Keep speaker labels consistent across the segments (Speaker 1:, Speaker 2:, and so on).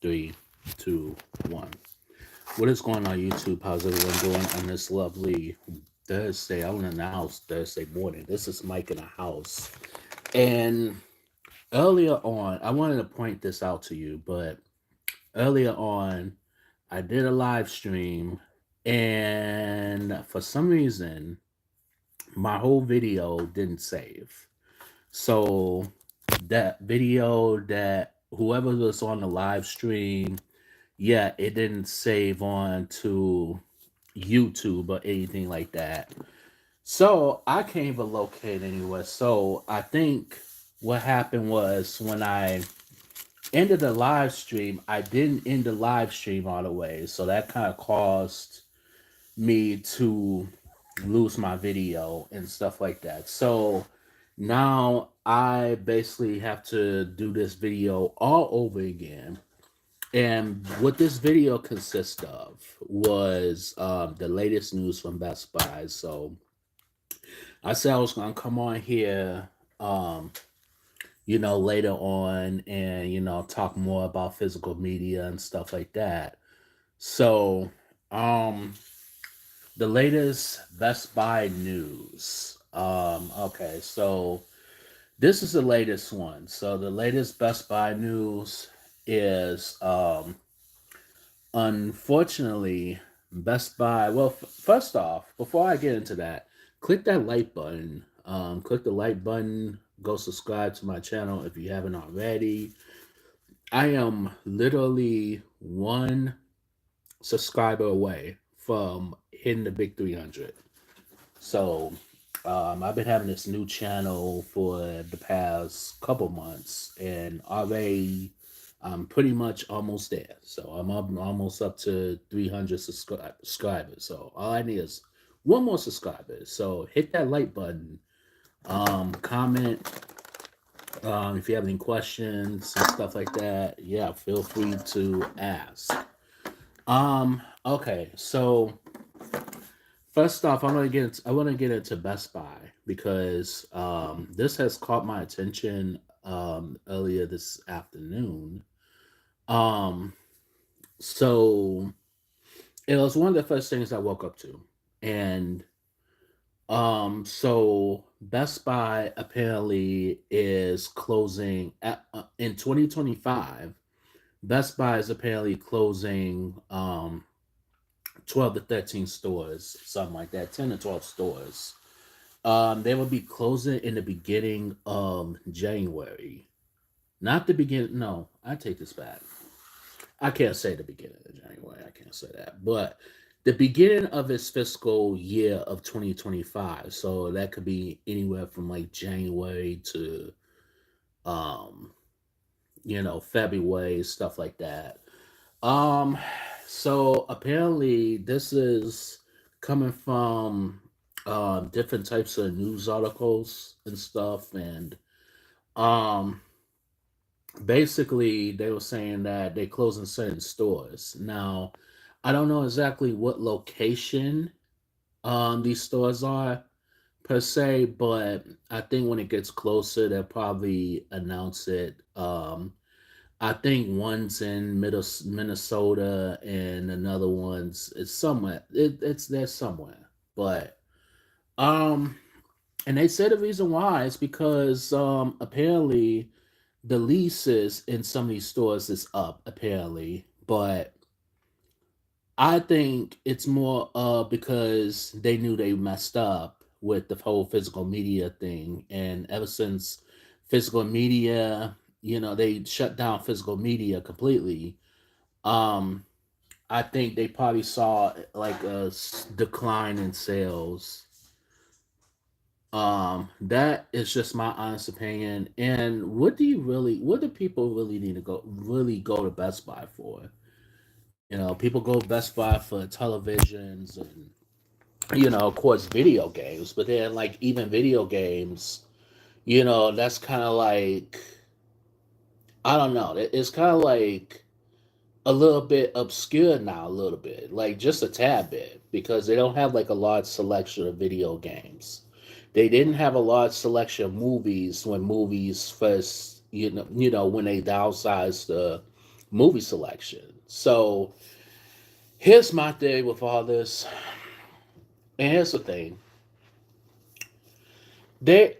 Speaker 1: Three, two, one. What is going on, YouTube? How's everyone doing on this lovely Thursday? I want to announce Thursday morning. This is Mike in the house. And earlier on, I wanted to point this out to you, but earlier on, I did a live stream, and for some reason, my whole video didn't save. So that video that whoever was on the live stream, yeah, it didn't save on to YouTube or anything like that. So I can't even locate anywhere. So I think what happened was when I ended the live stream, I didn't end the live stream all the way. So that kind of caused me to lose my video and stuff like that. So now I basically have to do this video all over again. And what this video consists of was the latest news from Best Buy. So I said I was going to come on here, later on and, talk more about physical media and stuff like that. So, the latest Best Buy news. Okay, so this is the latest one. So the latest Best Buy news is unfortunately Best Buy. Well, first off, before I get into that, click that like button. Click the like button. Go subscribe to my channel if you haven't already. I am literally one subscriber away from hitting the big 300. So I've been having this new channel for the past couple months, and already I'm pretty much almost there. So almost up to 300 subscribers. So all I need is one more subscriber. So hit that like button, comment if you have any questions and stuff like that. Yeah, feel free to ask. Okay, so first off, I want to get into Best Buy because this has caught my attention earlier this afternoon. Um, so it was one of the first things I woke up to, and so Best Buy apparently is closing in 2025. Best Buy is apparently closing 12 to 13 stores, something like that, 10 to 12 stores. They will be closing in the beginning of January. Not the beginning, no, I take this back. I can't say the beginning of January, I can't say that. But the beginning of its fiscal year of 2025. So that could be anywhere from like January to, um, February, stuff like that. Um, so apparently this is coming from different types of news articles and stuff, and um basically they were saying that they're closing certain stores. Now, I don't know exactly what location these stores are per se, but I think when it gets closer they'll probably announce it. I think one's in Minnesota and another one's is somewhere. It's there somewhere. But um, and they said the reason why is because apparently the leases in some of these stores is up apparently, but I think it's more because they knew they messed up with the whole physical media thing, and ever since physical media, they shut down physical media completely. Um, I think they probably saw like a decline in sales. That is just my honest opinion. And what do people really need to go to Best Buy for? People go to Best Buy for televisions and of course, video games. But then, like, even video games, that's kind of like, I don't know. It's kind of like a little bit obscure now, a little bit, like just a tad bit, because they don't have like a large selection of video games. They didn't have a large selection of movies when movies first, when they downsized the movie selection. So here's my theory with all this, and here's the thing: they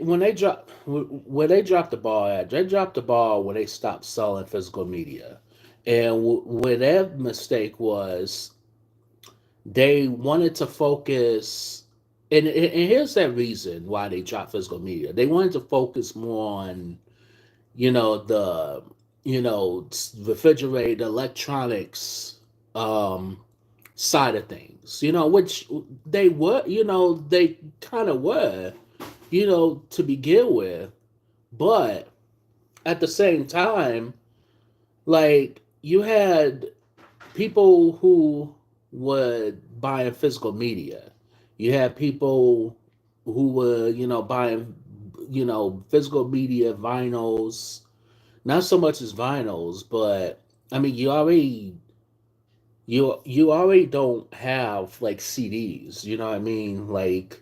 Speaker 1: when they drop where they dropped the ball at, they dropped the ball when they stopped selling physical media, and where their mistake was, they wanted to focus. And here's that reason why they dropped physical media. They wanted to focus more on, you know, the, refrigerator, electronics, um, side of things, which they were, they kind of were, to begin with. But at the same time, like, you had people who were buying physical media. You had people who were, buying, physical media, vinyls. Not so much as vinyls, but I mean, you already don't have like CDs. You know what I mean? Like,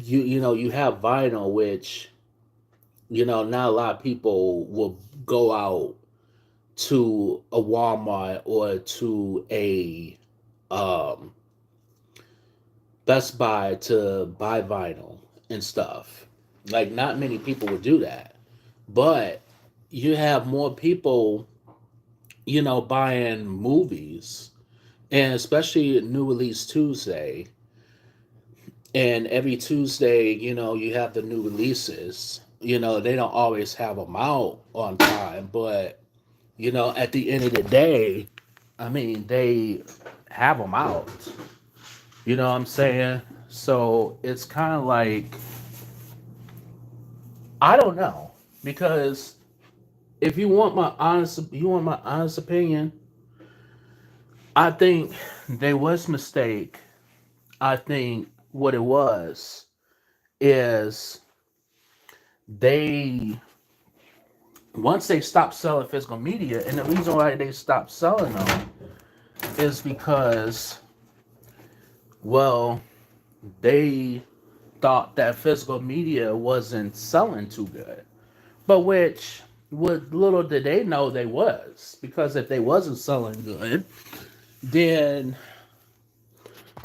Speaker 1: you have vinyl, which, not a lot of people will go out to a Walmart or to a um Best Buy to buy vinyl and stuff. Like, not many people would do that. But you have more people, buying movies, and especially New Release Tuesday. And every Tuesday, you have the new releases. They don't always have them out on time, but, at the end of the day, I mean, they have them out. You know what I'm saying? So it's kind of like, I don't know, because if you want my honest opinion, I think they was mistake. I think what it was is, they once they stopped selling physical media, and the reason why they stopped selling them is because, well, they thought that physical media wasn't selling too good. But which, what little did they know, they was, because if they wasn't selling good, then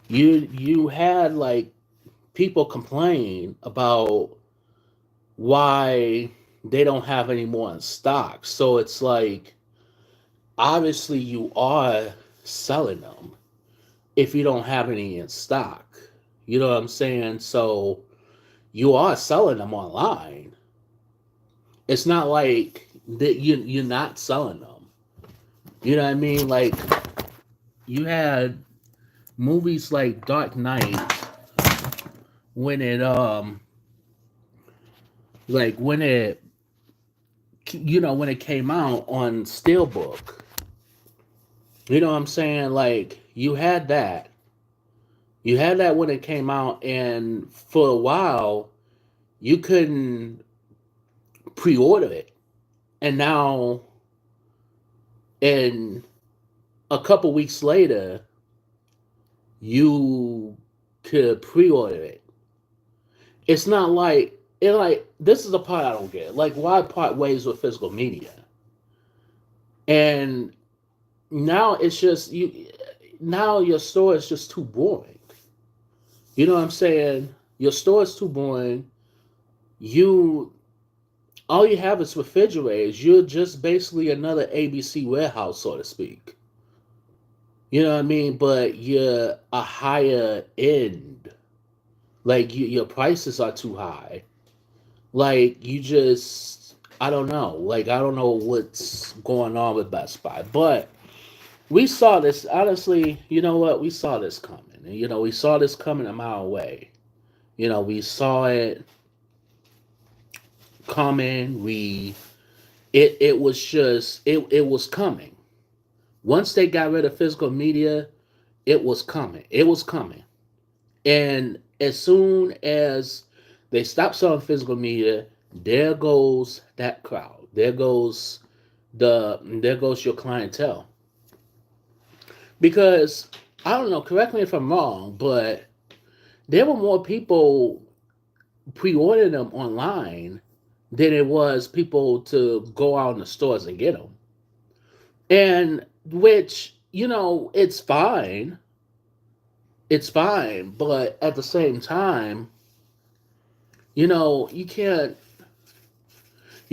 Speaker 1: you had like people complain about why they don't have any more in stock. So it's like, obviously you are selling them if you don't have any in stock. You know what I'm saying? So you are selling them online. It's not like that you're not selling them. You know what I mean? Like, you had movies like Dark Knight, when it like when it came out on Steelbook. You know what I'm saying? Like, you had that when it came out, and for a while you couldn't pre-order it. And now, and a couple weeks later, you could pre-order it. It's not like it like this is the part I don't get. Like, why part ways with physical media? And now it's just you now your store is just too boring. You know what I'm saying? Your store is too boring. You All you have is refrigerators. You're just basically another ABC warehouse, so to speak. You know what I mean? But you're a higher end. Like, your prices are too high. Like, I don't know. Like, I don't know what's going on with Best Buy. But we saw this, honestly, you know what? We saw this coming. And, we saw this coming a mile away. We saw it coming. It was just, it was coming. Once they got rid of physical media, it was coming. It was coming. And as soon as they stop selling physical media, there goes that crowd. There goes your clientele. Because, I don't know, correct me if I'm wrong, but there were more people pre-ordering them online than it was people to go out in the stores and get them. And which, it's fine, but at the same time, you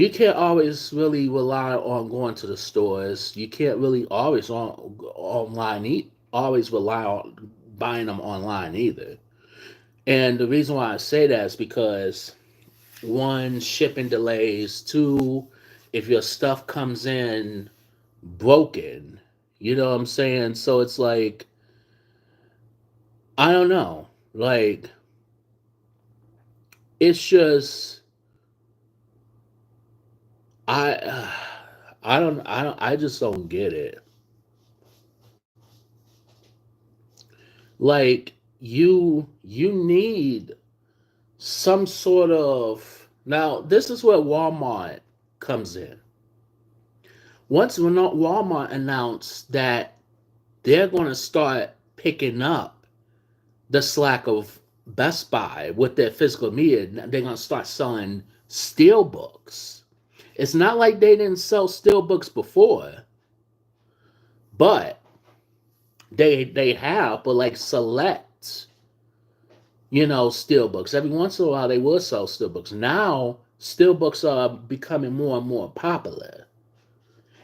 Speaker 1: can't always really rely on going to the stores. You can't really always always rely on buying them online either. And the reason why I say that is because one, shipping delays, two, if your stuff comes in broken, you know what I'm saying? So it's like, I don't know. Like, it's just I I just don't get it. Like, you need some sort of, now this is where Walmart comes in. Once Walmart announced that they're going to start picking up the slack of Best Buy with their physical media, they're going to start selling steel books. It's not like they didn't sell steel books before, but they have, but like select, steel books. Every once in a while they will sell steel books. Now steel books are becoming more and more popular,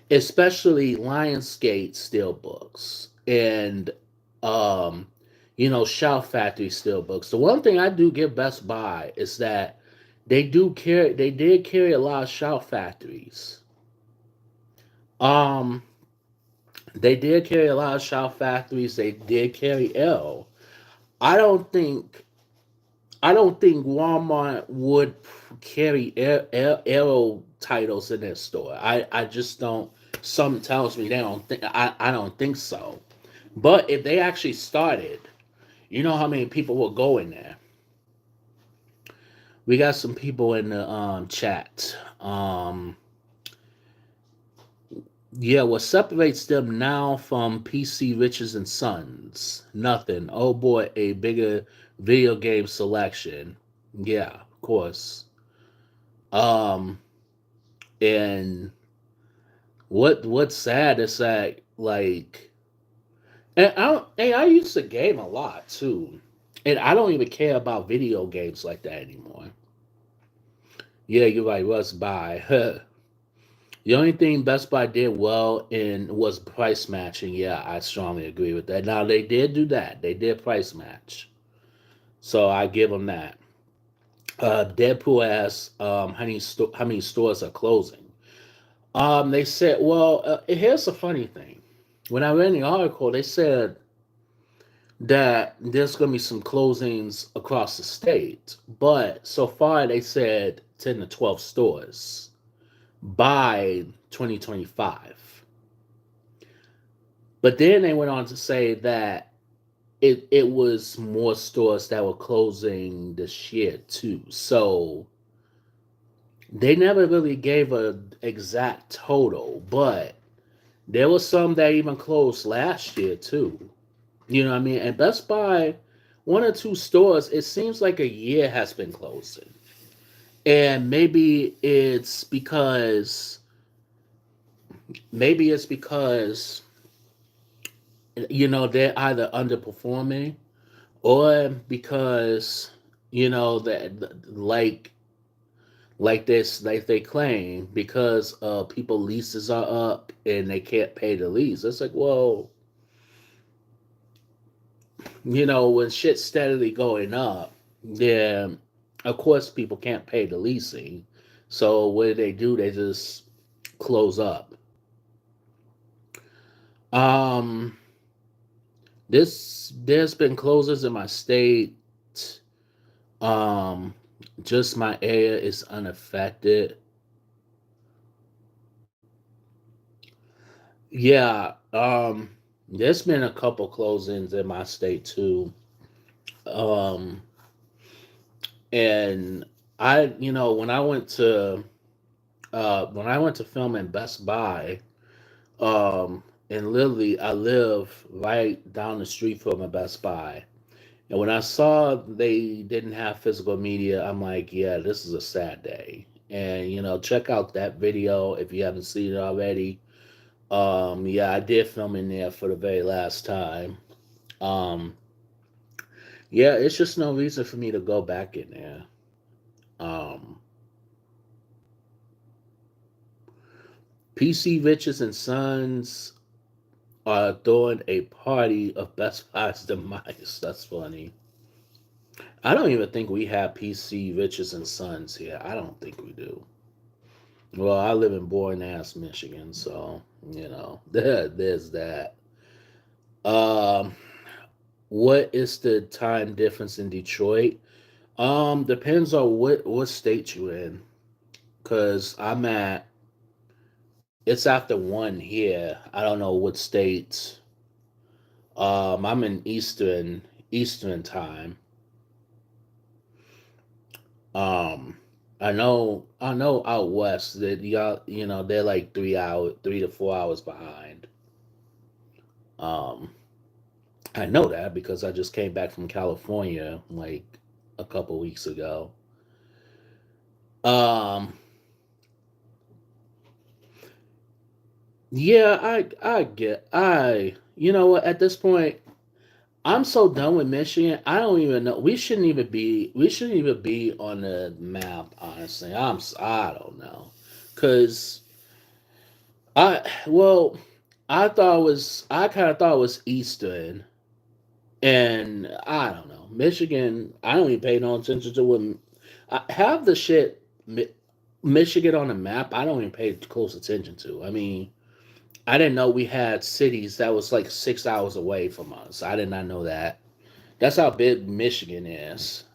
Speaker 1: especially Lionsgate steel books and um Shout Factory steel books. The one thing I do give Best Buy is that they did carry a lot of Shout Factories. Um they did carry a lot of Shout Factories. They did carry L. I don't think I don't think Walmart would carry Arrow titles in their store. I just don't. Something tells me they don't think. I don't think so. But if they actually started, you know how many people will go in there. We got some people in the chat. Yeah, what separates them now from PC Riches and Sons? Nothing. Oh boy, a bigger video game selection. Yeah, of course. Um, and what's sad is that, like, and I used to game a lot too, and I don't even care about video games like that anymore. Yeah, you're right. Best Buy. The only thing Best Buy did well in was price matching. Yeah, I strongly agree with that. Now they did do that. They did price match, so I give them that. Deadpool asks, how many stores are closing? They said, well, here's the funny thing. When I read the article, they said that there's going to be some closings across the state, but so far they said 10 to 12 stores by 2025. But then they went on to say that it was more stores that were closing this year too. So they never really gave a exact total, but there was some that even closed last year too. You know what I mean? And Best Buy, one or two stores, it seems like a year has been closing. And maybe it's because they're either underperforming, or because that, like they claim, because people leases are up and they can't pay the lease. It's like, well, when shit's steadily going up, then of course people can't pay the leasing. So what do? They just close up. Um, there's been closures in my state. Um, just my area is unaffected. Yeah. There's been a couple closings in my state too. Um, and when I went to film in Best Buy, and literally I live right down the street from a Best Buy. And when I saw they didn't have physical media, I'm like, yeah, this is a sad day. And check out that video if you haven't seen it already. Yeah, I did film in there for the very last time. Um, yeah, it's just no reason for me to go back in there. Um, PC Riches and Sons are throwing a party of Best Buy's demise. That's funny. I don't even think we have PC Riches and Sons here. I don't think we do. Well, I live in boring ass Michigan, so there's that. Um, what is the time difference in Detroit? Depends on what state you in. Cause I'm at it's after one here. I don't know what state. I'm in Eastern time. Um, I know out west that y'all they're like 3 to 4 hours behind. Um, I know that because I just came back from California like a couple weeks ago. Um, yeah, I you know what at this point I'm so done with Michigan. I don't even know. We shouldn't even be on the map. Honestly, I don't know, cause well, I kind of thought it was Eastern, and I don't know Michigan. I don't even pay no attention to what have the shit Michigan on the map. I don't even pay close attention to. I mean, I didn't know we had cities that was like 6 hours away from us. I did not know that. That's how big Michigan is,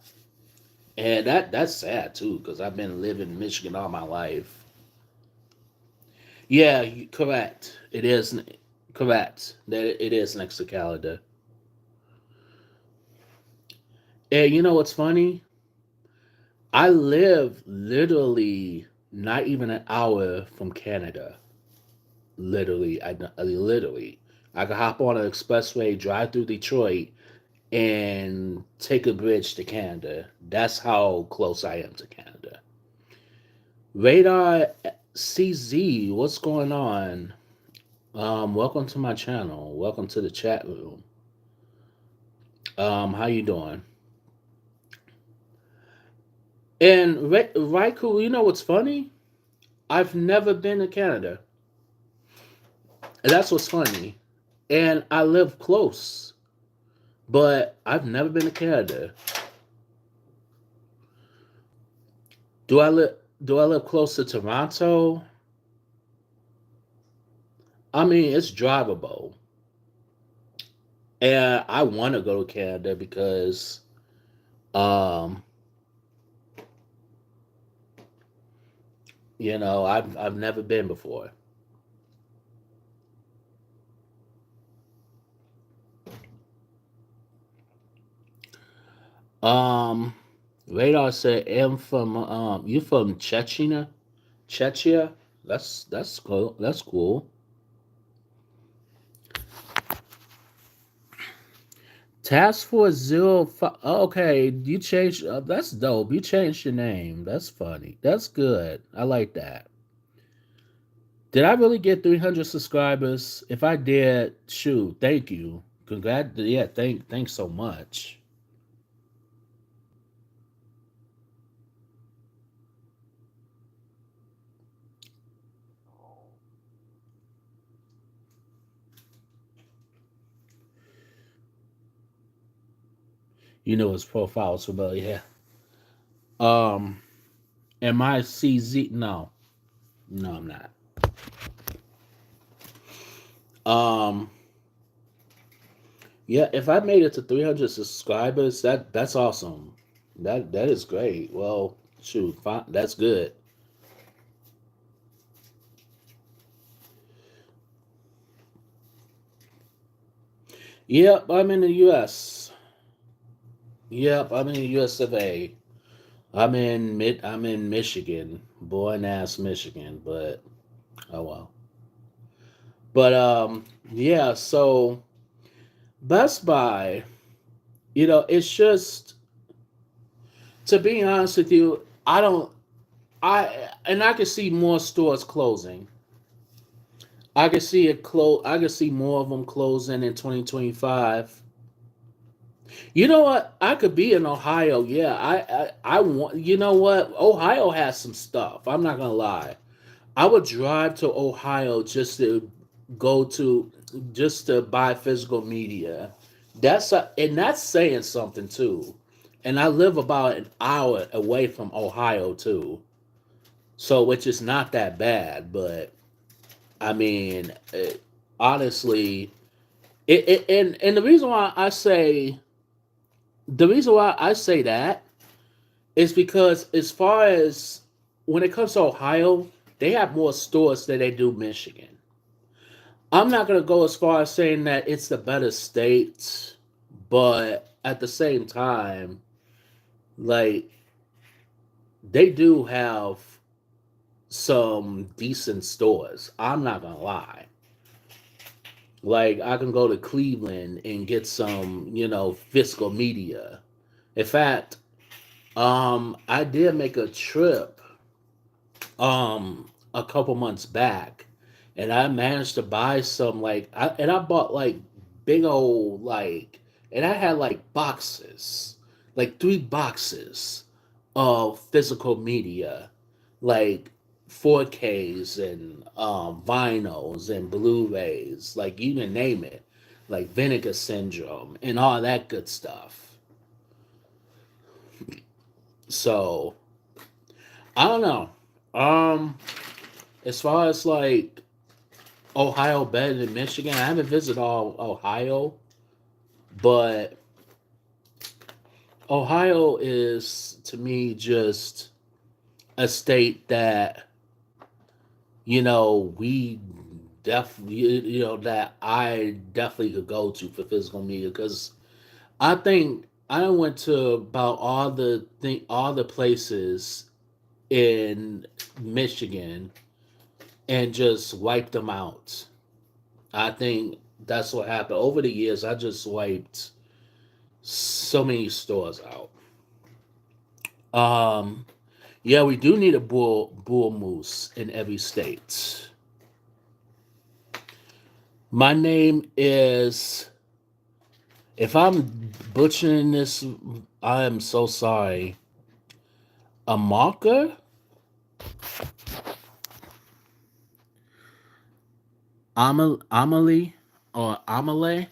Speaker 1: and that's sad too because I've been living in Michigan all my life. Yeah, correct. It is correct that it is next to Canada. And you know what's funny? I live literally not even an hour from Canada. Literally, I could hop on an expressway, drive through Detroit, and take a bridge to Canada. That's how close I am to Canada. Radar CZ, what's going on? Welcome to my channel. Welcome to the chat room. How you doing? And Raiku, you know what's funny? I've never been to Canada. And that's what's funny. And I live close, but I've never been to Canada. Do I live close to Toronto? I mean, it's drivable. And I want to go to Canada because um I've never been before. Um Radar said I'm from you from Chechnya? Chechnya? That's cool. That's cool. Task Force 05. Oh, okay, you changed. That's dope. You changed your name. That's funny. That's good. I like that. Did I really get 300 subscribers? If I did, shoot, thank you. Congrats. Yeah, thanks so much. You know his profile is familiar. Yeah. Am I CZ? No, no, I'm not. Um, yeah, if I made it to 300 subscribers, that's awesome. That is great. Well, shoot, fine, that's good. Yep, I'm in the U.S. Yep, I'm in the U.S. of A. I'm in Michigan, born ass Michigan, but oh well. But yeah. So Best Buy, it's just to be honest with you, I can see more stores closing. I can see it close. I can see more of them closing in 2025. You know what? I could be in Ohio. Yeah, I want. You know what? Ohio has some stuff. I'm not gonna lie. I would drive to Ohio go to just to buy physical media. And that's saying something too. And I live about an hour away from Ohio too, so which is not that bad. But I mean, honestly, and the reason why I say that is because as far as when it comes to Ohio, they have more stores than they do Michigan. I'm not gonna go as far as saying that it's the better state, but at the same time, like they do have some decent stores. I'm not gonna lie. Like I can go to Cleveland and get some, physical media. In fact, I did make a trip a couple months back, and I managed to buy some and I bought like big old and I had like boxes, like 3 boxes of physical media, like 4Ks and vinyls and Blu-rays, like you can name it, like Vinegar Syndrome and all that good stuff. So I don't know. Um, as far as like Ohio better than Michigan, I haven't visited all Ohio, but Ohio is to me just a state that we definitely that I definitely could go to for physical media because I think I went to about all the places in Michigan and just wiped them out. I think that's what happened over the years. I just wiped so many stores out. Um, yeah, we do need a bull moose in every state. My name is, if I'm butchering this, I am so sorry. Amalka, Amalie, or Amale.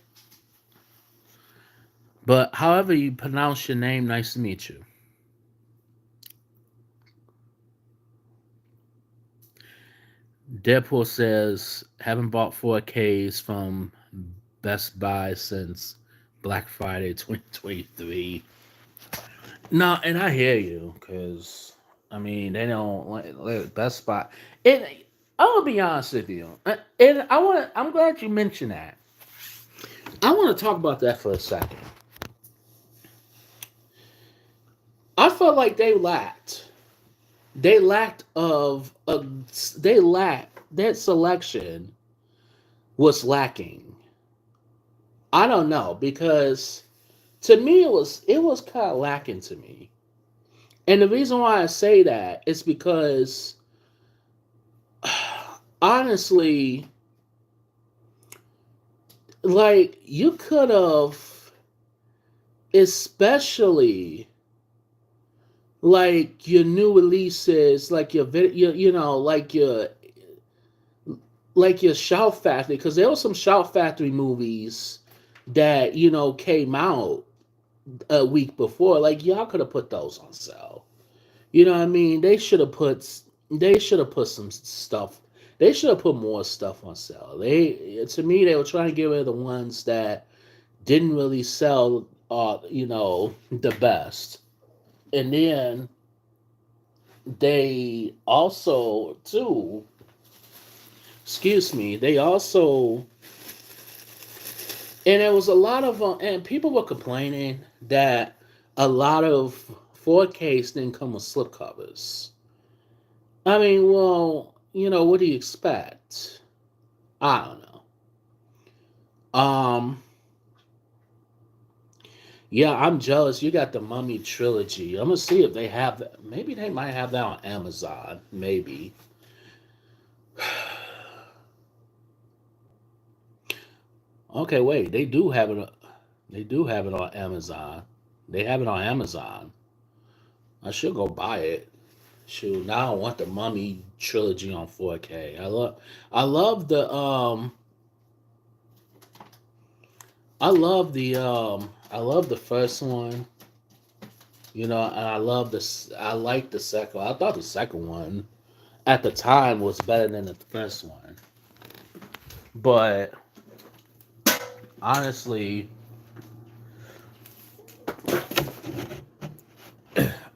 Speaker 1: But however you pronounce your name, nice to meet you. Deadpool says, haven't bought 4Ks from Best Buy since Black Friday 2023. No, and I hear you because I mean they don't like Best Buy. And I'll be honest with you, and I'm glad you mentioned that. I want to talk about that for a second. I felt like they lacked of they lacked that selection was lacking. I don't know because to me it was kind of lacking to me. And the reason why I say that is because honestly, like you could have, especially like your new releases, like like your Shout Factory, because there were some Shout Factory movies that came out a week before. Like y'all could have put those on sale. You know what I mean? They should have put some stuff. They should have put more stuff on sale. They To me they were trying to get rid of the ones that didn't really sell the best. And then they also too, excuse me, they also, and there was a lot of and people were complaining that a lot of 4Ks didn't come with slipcovers. I mean, well, what do you expect? I don't know. Um, yeah, I'm jealous. You got the Mummy trilogy. I'm gonna see if they have that. Maybe they might have that on Amazon. Maybe. Okay, wait. They do have it on Amazon. They have it on Amazon. I should go buy it. Shoot, now I want the Mummy trilogy on 4K. I love the I love the first one. You know, and I like the second one. I thought the second one at the time was better than the first one. But honestly,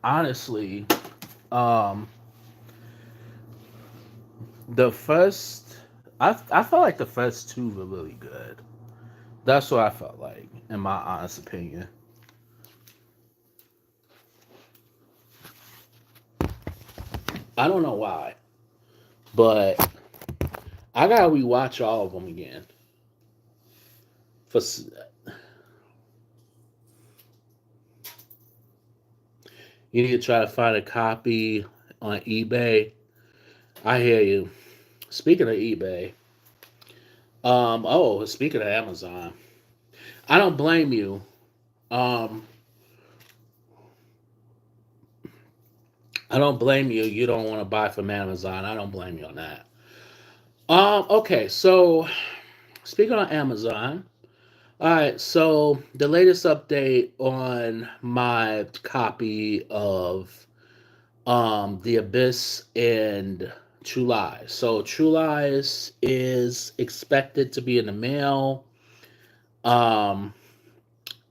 Speaker 1: honestly, um the first I felt like the first two were really good. That's what I felt like, in my honest opinion. I don't know why, but I gotta rewatch all of them again. For you need to try to find a copy on eBay. I hear you. Speaking of eBay, oh, speaking of Amazon, I don't blame you. Um, I don't blame you. You don't want to buy from Amazon. I don't blame you on that. Okay, so speaking of Amazon, all right, so the latest update on my copy of The Abyss and True Lies. So True Lies is expected to be in the mail. Um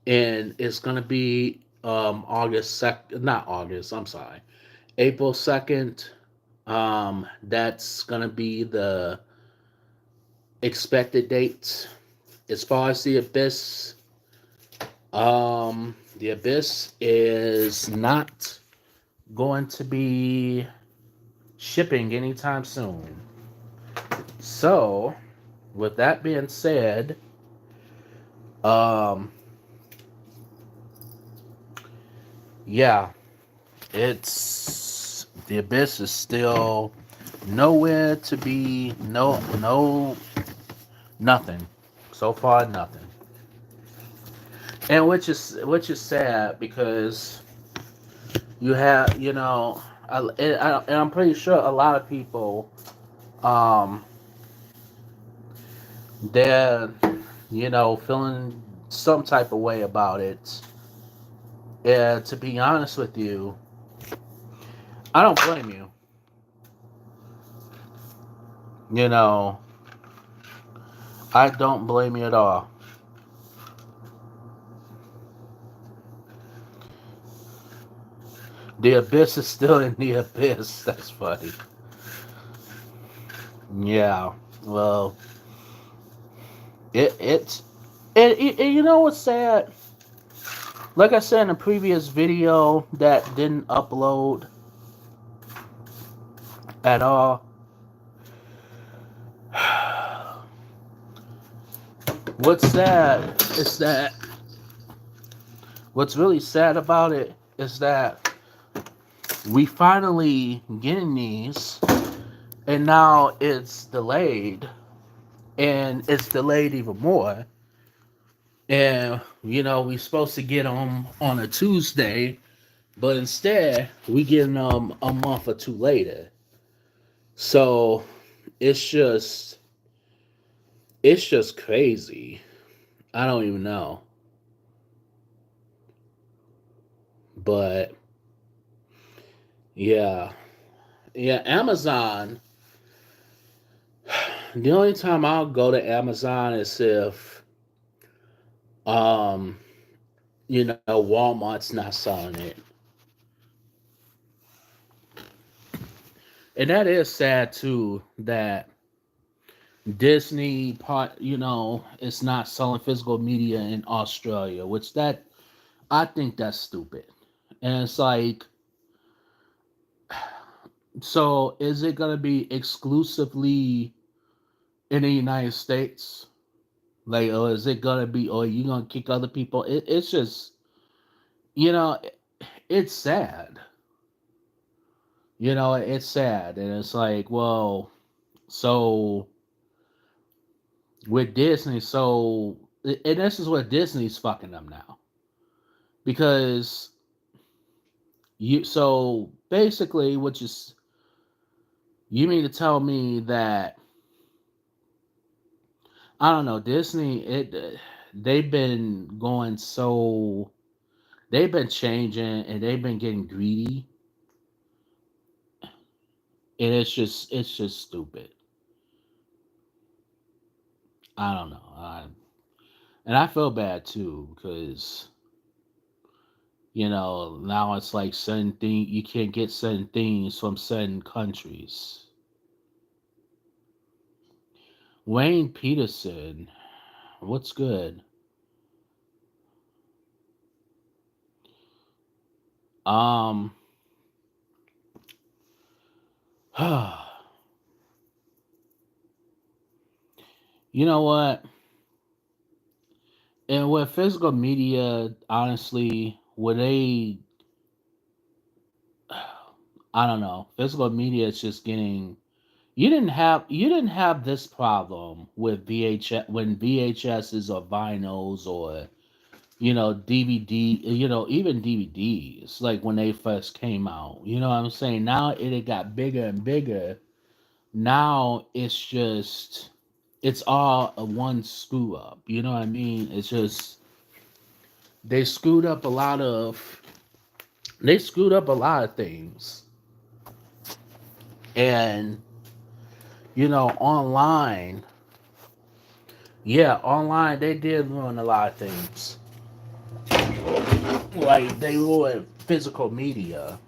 Speaker 1: and it's gonna be August second, not August, I'm sorry. April 2nd. That's gonna be the expected date. As far as the Abyss is not going to be shipping anytime soon. So, with that being said, um, yeah, it's the Abyss is still nowhere to be. No, nothing. So far, nothing. And which is sad because you have and I'm pretty sure a lot of people um they're feeling some type of way about it. And to be honest with you, I don't blame you. You know, I don't blame you at all. The abyss is still in the abyss. That's funny. Yeah. Well, it's you know what's sad? Like I said in a previous video that didn't upload at all. What's sad is that what's really sad about it is that we finally getting these, and now it's delayed, and it's delayed even more. And we're supposed to get them on a Tuesday, but instead we getting them a month or two later. So it's just it's just crazy. I don't even know, but yeah, yeah. Amazon. The only time I'll go to Amazon is if um Walmart's not selling it. And that is sad too that Disney part, it's not selling physical media in Australia, which that I think that's stupid. And it's like, so is it gonna be exclusively in the United States? Like, or is it gonna be, or you gonna kick other people? It's just, you know, it's sad. It's sad, and it's like, well, so with Disney. So, and this is what Disney's fucking them now because you. So basically, you mean to tell me that I don't know Disney? They've been going so they've been changing and they've been getting greedy, and it's just stupid. I don't know. And I feel bad too because now it's like certain thing you can't get certain things from certain countries. Wayne Peterson, what's good? Um, you know what? And with physical media, honestly, would they? I don't know. Physical media is just getting. You didn't have this problem with VHS when VHSs or vinyls or DVD, even DVDs, like when they first came out. You know what I'm saying? Now it got bigger and bigger. Now it's all a one screw up. You know what I mean? It's just they screwed up a lot of they screwed up a lot of things. And online, yeah, online they did ruin a lot of things. Like they ruined physical media.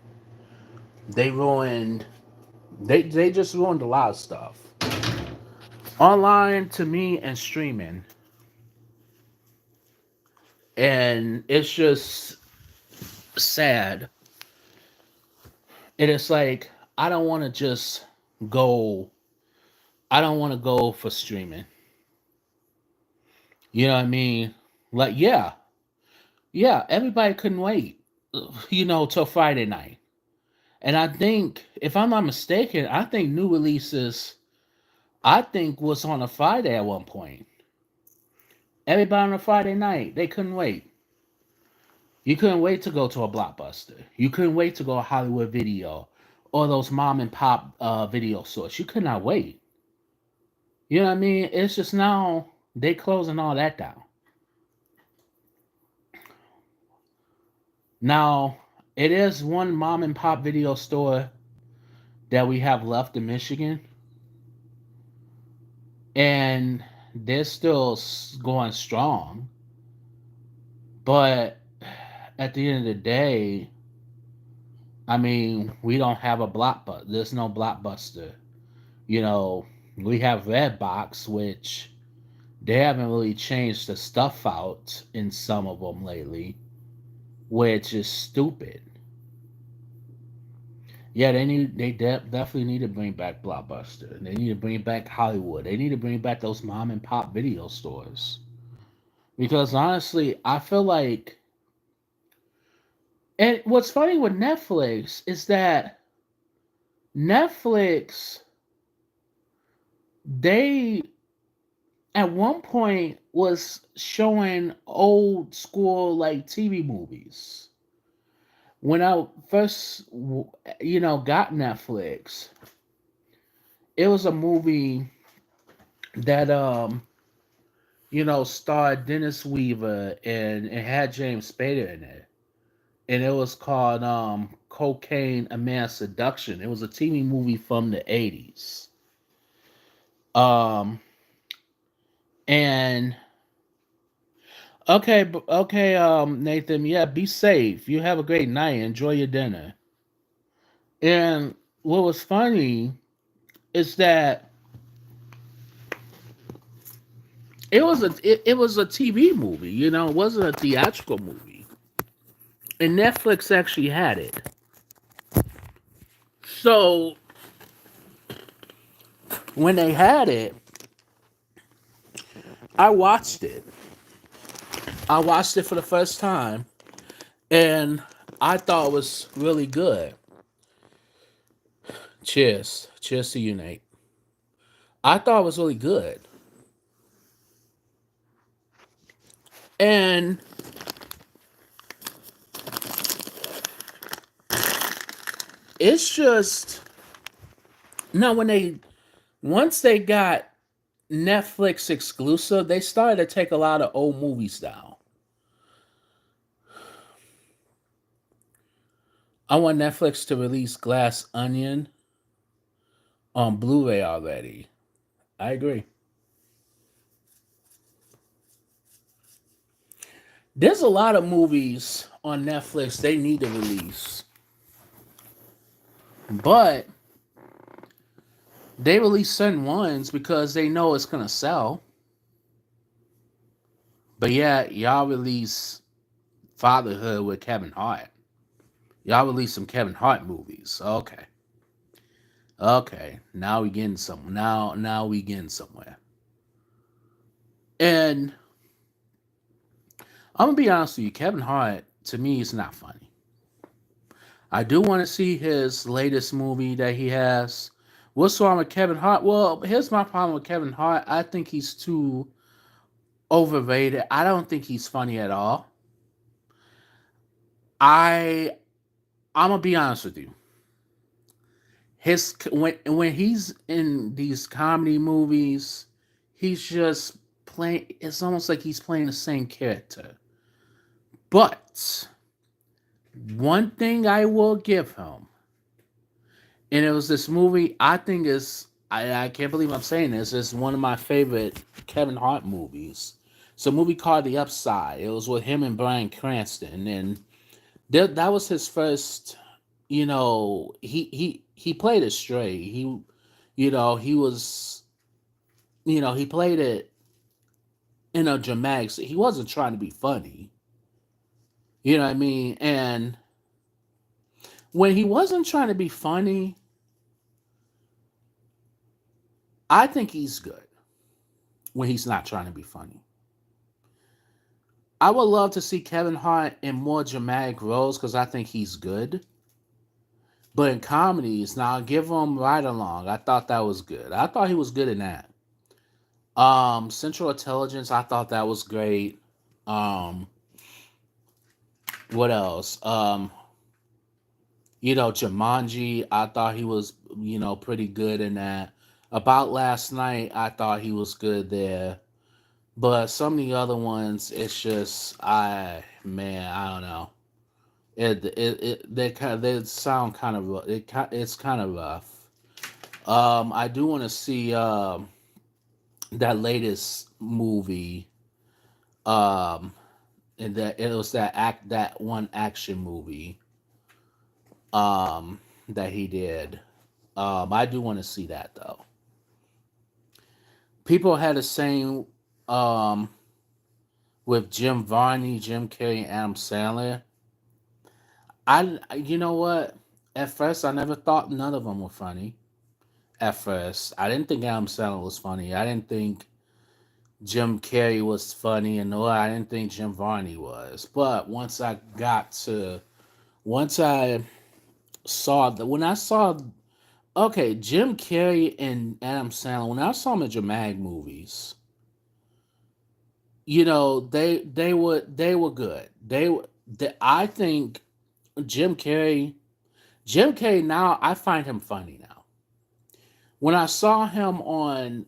Speaker 1: They ruined they just ruined a lot of stuff. Online to me and streaming. And it's just sad. And it's like I don't want to just go I don't want to go for streaming. You know what I mean? Like yeah, everybody couldn't wait, till Friday night. And I think, if I'm not mistaken, I think new releases, I think was on a Friday at one point. Everybody on a Friday night, they couldn't wait. You couldn't wait to go to a Blockbuster. You couldn't wait to go to Hollywood Video or those mom and pop video stores. You could not wait. You know what I mean? It's just now they closing all that down. Now, it is one mom and pop video store that we have left in Michigan, and they're still going strong. But at the end of the day, I mean, we don't have a blockbuster. There's no blockbuster. You know, we have Redbox, which they haven't really changed the stuff out in some of them lately, which is stupid. Yeah, definitely need to bring back Blockbuster. They need to bring back Hollywood. They need to bring back those mom and pop video stores. Because honestly, I feel like, and what's funny with Netflix is that Netflix, they at one point was showing old school like TV movies. When I first, got Netflix, it was a movie that starred Dennis Weaver and it had James Spader in it. And it was called Cocaine A Man's Seduction. It was a TV movie from the 80s. Um and okay, Nathan, yeah, be safe. You have a great night. Enjoy your dinner. And what was funny is that it was a TV movie, it wasn't a theatrical movie. And Netflix actually had it. So when they had it, I watched it. I watched it for the first time, and I thought it was really good. Cheers to you, Nate. I thought it was really good. And it's just now when they once they got Netflix exclusive, they started to take a lot of old movies down. I want Netflix to release Glass Onion on Blu-ray already. I agree. There's a lot of movies on Netflix they need to release, but they release certain ones because they know it's gonna sell. But yeah, y'all release Fatherhood with Kevin Hart. Y'all release some Kevin Hart movies. Okay. Okay. Now we getting some now we getting somewhere. And I'm gonna be honest with you, Kevin Hart to me is not funny. I do want to see his latest movie that he has. What's wrong with Kevin Hart? Well, here's my problem with Kevin Hart. I think he's too overrated. I don't think he's funny at all. I I'm gonna be honest with you. His when he's in these comedy movies, he's just playing. It's almost like he's playing the same character. But one thing I will give him, and it was this movie. I think is I can't believe I'm saying this. It's one of my favorite Kevin Hart movies. It's a movie called The Upside. It was with him and Bryan Cranston, and that was his first. He played it straight. He was he played it in a dramatic. He wasn't trying to be funny. You know what I mean? And when he wasn't trying to be funny, I think he's good when he's not trying to be funny. I would love to see Kevin Hart in more dramatic roles because I think he's good. But in comedies, now I'll give him Right Along. I thought that was good. I thought he was good in that. Central Intelligence, I thought that was great. Um, what else? Jumanji, I thought he was, pretty good in that. About Last Night, I thought he was good there. But some of the other ones, it's just I don't know. They sound kind of it's kind of rough. I do want to see that latest movie. Um, and that it was that one action movie that he did. I do want to see that though. People had the same um with Jim Varney, Jim Carrey, and Adam Sandler. You know what? At first, I never thought none of them were funny. At first, I didn't think Adam Sandler was funny. I didn't think Jim Carrey was funny, and no, I didn't think Jim Varney was. But once I saw that, when I saw, okay, Jim Carrey and Adam Sandler, when I saw them in dramatic movies, they were good. I think Jim Carrey, Jim Carrey now I find him funny now. When I saw him on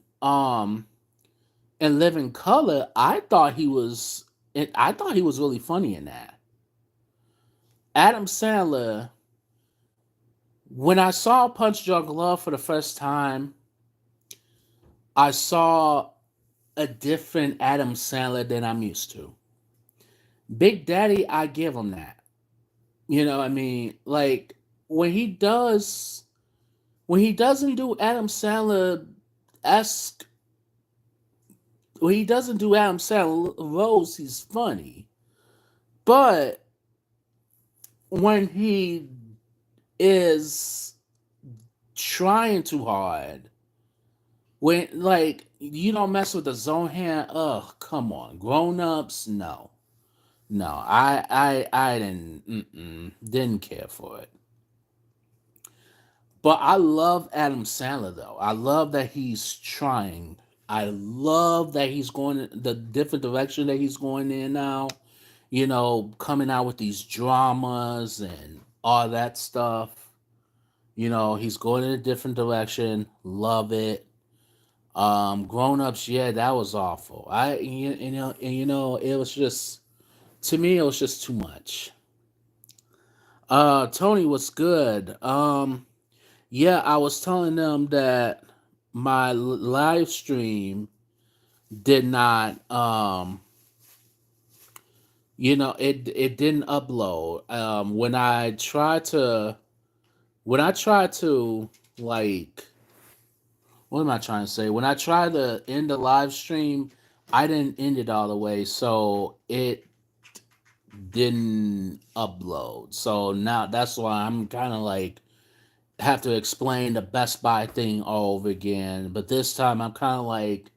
Speaker 1: in Living Color, I thought he was really funny in that. Adam Sandler, when I saw Punch Drunk Love for the first time, I saw a different Adam Sandler than I'm used to. Big Daddy, I give him that. You know, what I mean, like when he does, when he doesn't do Adam Sandler esque, when he doesn't do Adam Sandler roles, he's funny. But when he is trying too hard, when like you don't mess with the zone hand, oh come on, grown ups, no, no, I didn't care for it. But I love Adam Sandler though. I love that he's trying. I love that he's going in the different direction that he's going in now. Coming out with these dramas and all that stuff. He's going in a different direction. Love it. Grown ups, yeah, that was awful. It was just to me, it was just too much. Tony was good. Yeah, I was telling them that my live stream did not it didn't upload. When I tried to like what am I trying to say? When I tried to end the live stream, I didn't end it all the way, so it didn't upload. So now that's why I'm kind of like have to explain the Best Buy thing all over again. But this time I'm kind of like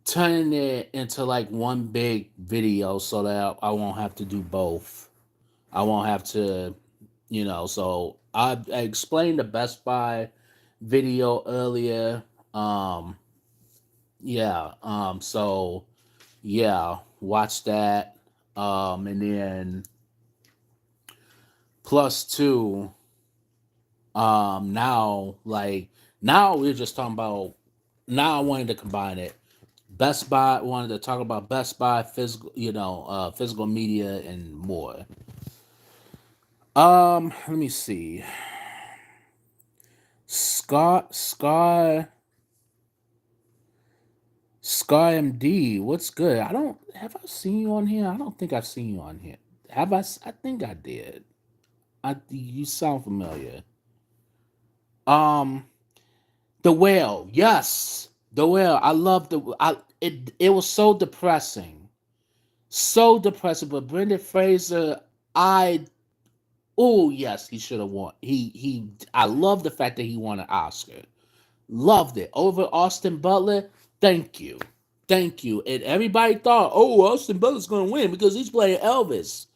Speaker 1: turning it into like one big video so that I won't have to do both. I won't have to, so I explained the Best Buy video earlier. Um, yeah. So yeah, watch that. And then plus two. Now now we're just talking about. Now I wanted to combine it. Best Buy wanted to talk about Best Buy physical, physical media and more. Let me see. Sky MD, what's good? I don't have I seen you on here. I don't think I've seen you on here. Have I? I think I did. You sound familiar. Um, the Whale, yes, the Whale. I love the. It was so depressing, so depressing. But Brendan Fraser, I oh yes, he should have won. He. I love the fact that he won an Oscar. Loved it over Austin Butler. Thank you, thank you. And everybody thought, oh, Austin Butler's going to win because he's playing Elvis.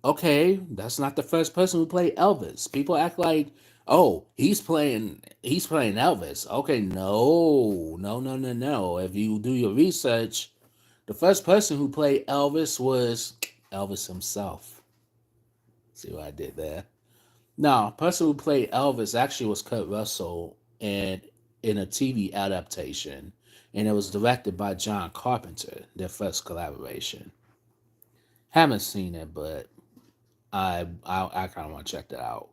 Speaker 1: Okay, that's not the first person who played Elvis. People act like, oh, he's playing Elvis. Okay, no, no, no, no, no. If you do your research, the first person who played Elvis was Elvis himself. See what I did there? No, person who played Elvis actually was Kurt Russell and in a TV adaptation, and it was directed by John Carpenter. Their first collaboration. Haven't seen it, but I kind of want to check that out.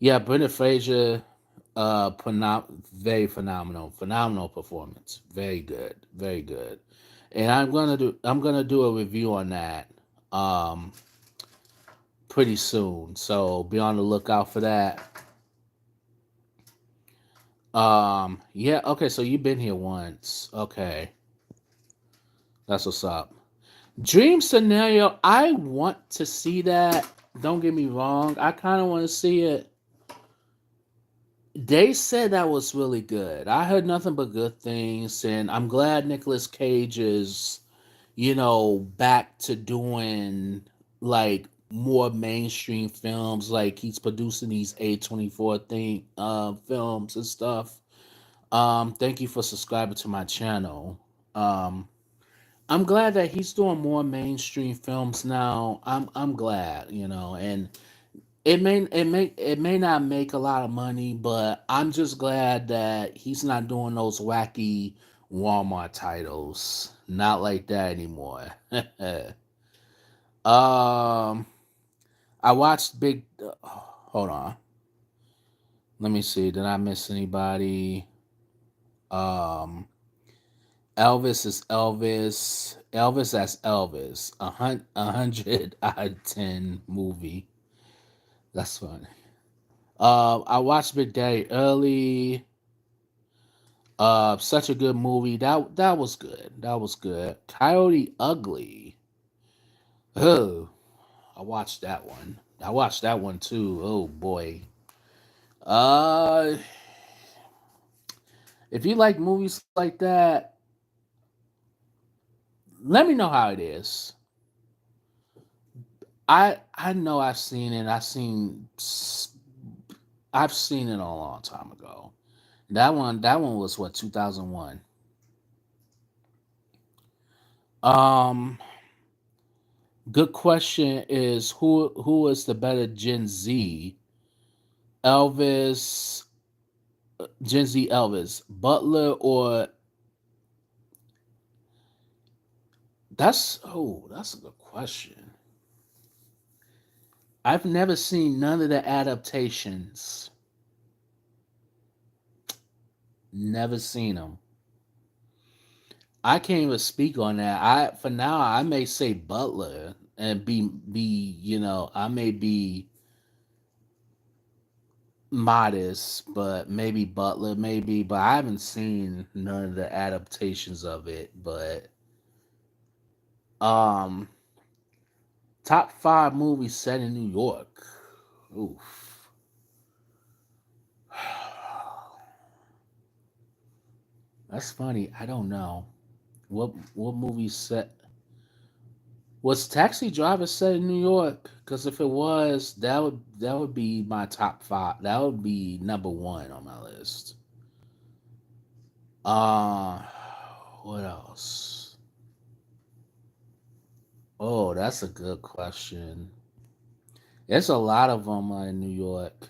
Speaker 1: Yeah, Brendan Fraser, very phenomenal performance, very good, very good. And I'm gonna do a review on that um pretty soon. So be on the lookout for that. Yeah, okay, so you've been here once. Okay, that's what's up. Dream scenario, I want to see that. Don't get me wrong, I kind of want to see it. They said that was really good. I heard nothing but good things, and I'm glad Nicolas Cage is, back to doing like more mainstream films. Like he's producing these A24 thing films and stuff. Thank you for subscribing to my channel. Um, I'm glad that he's doing more mainstream films now. I'm glad, and it may not make a lot of money, but I'm just glad that he's not doing those wacky Walmart titles. Not like that anymore. um, I watched Big. Hold on. Let me see. Did I miss anybody? Um, Elvis is Elvis. Elvis as Elvis. 100 out of 10 movie. That's funny. I watched Big Daddy early. Such a good movie. That was good. That was good. Coyote Ugly. Oh, I watched that one. I watched that one too. Oh boy. Uh, if you like movies like that, let me know how it is. I know I've seen it. I've seen it a long time ago. That one was what, 2001. Um, Good question is who is the better Gen Z? Elvis, Gen Z Elvis, Butler, or that's a good question. I've never seen none of the adaptations. Never seen them. I can't even speak on that. I for now I may say Butler and I may be modest, but maybe Butler, maybe. But I haven't seen none of the adaptations of it. But um, top five movies set in New York. Oof. That's funny. I don't know what movie set was Taxi Driver set in New York? Because if it was, that would be my top five. That would be number one on my list. Uh what else? Oh, that's a good question. There's a lot of them in New York.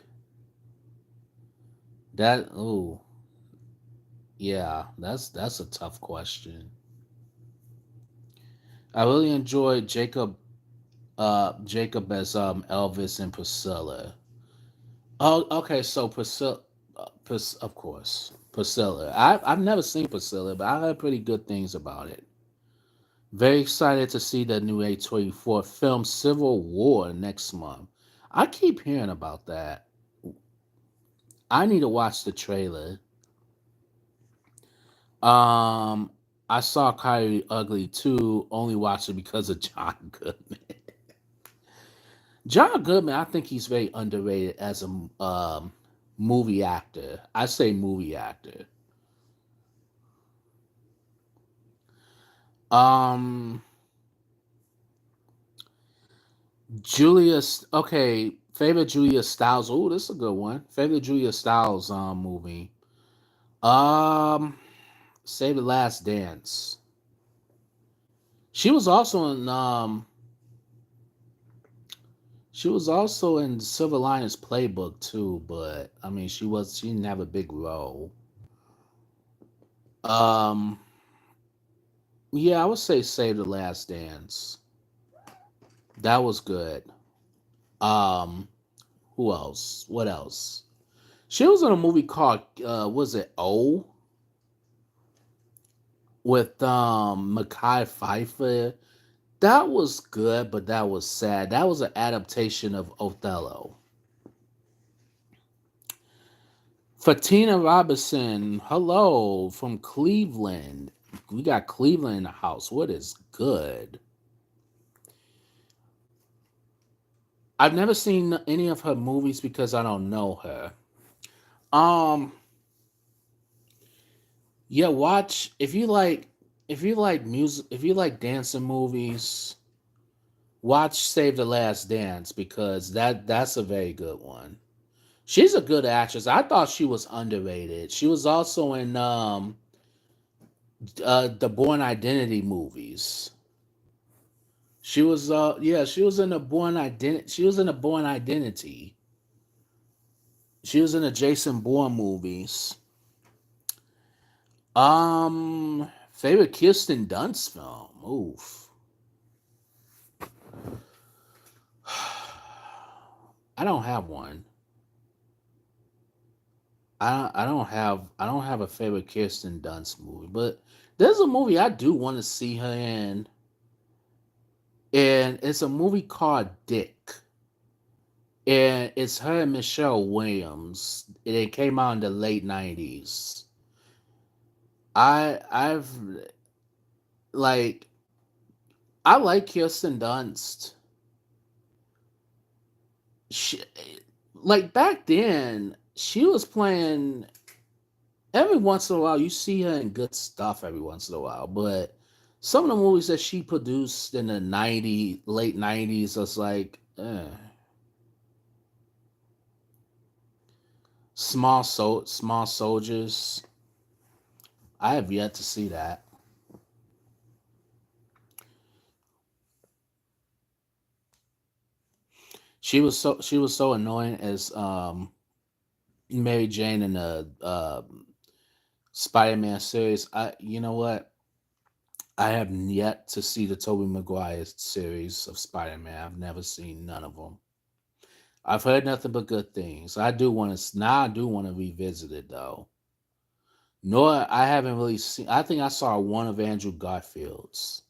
Speaker 1: Oh yeah, that's a tough question. I really enjoyed Jacob as Elvis and Priscilla. Oh, okay. So Priscilla, of course, Priscilla. I've never seen Priscilla, but I heard pretty good things about it. Very excited to see the new A24 film Civil War next month. I keep hearing about that. I need to watch the trailer. Um, I saw Coyote Ugly too. Only watched it because of John Goodman. John Goodman, I think he's very underrated as a movie actor. I say movie actor. Um, favorite Julia Stiles. Oh, this is a good one. Favorite Julia Stiles movie. Um, Save the Last Dance. She was also in Silver Linings Playbook too, but I mean she didn't have a big role. Um, yeah, I would say Save the Last Dance. That was good. Um, who else? What else? She was in a movie called was it O with Mackay Pfeiffer. That was good, but that was sad. That was an adaptation of Othello. Fatina Robinson, hello from Cleveland. We got Cleveland in the house. What is good? I've never seen any of her movies because I don't know her. Um, yeah, watch if you like music, if you like dancing movies, watch Save the Last Dance because that's a very good one. She's a good actress. I thought she was underrated. She was also in the Born Identity movies. She was in the Born Identity. She was in the Jason Bourne movies. Favorite Kirsten Dunst film. Oof. I don't have one. I don't have a favorite Kirsten Dunst movie, but there's a movie I do want to see her in, and it's a movie called Dick, and it's her and Michelle Williams. And it came out in the late 90s. I've like I like Kirsten Dunst. She, like back then, she was playing every once in a while. You see her in good stuff every once in a while, but some of the movies that she produced in the late 90s, was like, Small soldiers. I have yet to see that. She was so annoying as Mary Jane in the Spider-Man series. I You know what? I have yet to see the Tobey Maguire series of Spider-Man. I've never seen none of them. I've heard nothing but good things. I do want to now. I do want to revisit it though. Nor I haven't really seen. I think I saw one of Andrew Garfield's.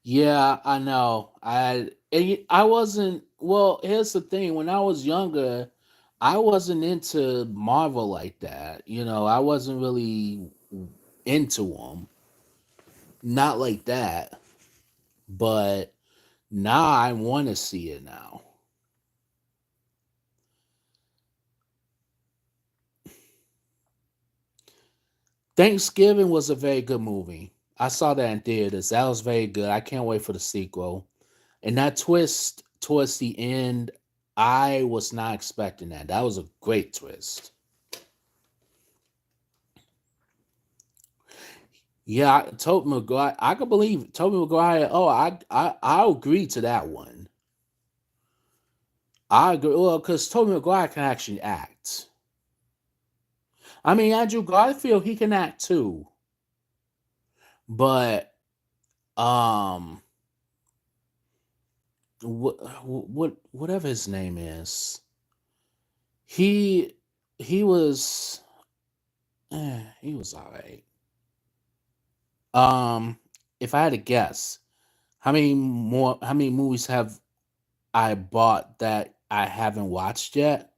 Speaker 1: Yeah, I know. I wasn't. Well, here's the thing. When I was younger, I wasn't into Marvel like that. I wasn't really into them. Not like that. But now I want to see it now. Thanksgiving was a very good movie. I saw that in theaters. That was very good. I can't wait for the sequel. And that twist towards the end, I was not expecting that. That was a great twist. Yeah, Toby Maguire. I could believe Toby Maguire. Oh, I agree to that one. I agree. Well, because Toby Maguire can actually act. I mean, Andrew Garfield, he can act too. But um, whatever his name is, he he was he was all right. Um, if I had to guess, how many movies have I bought that I haven't watched yet?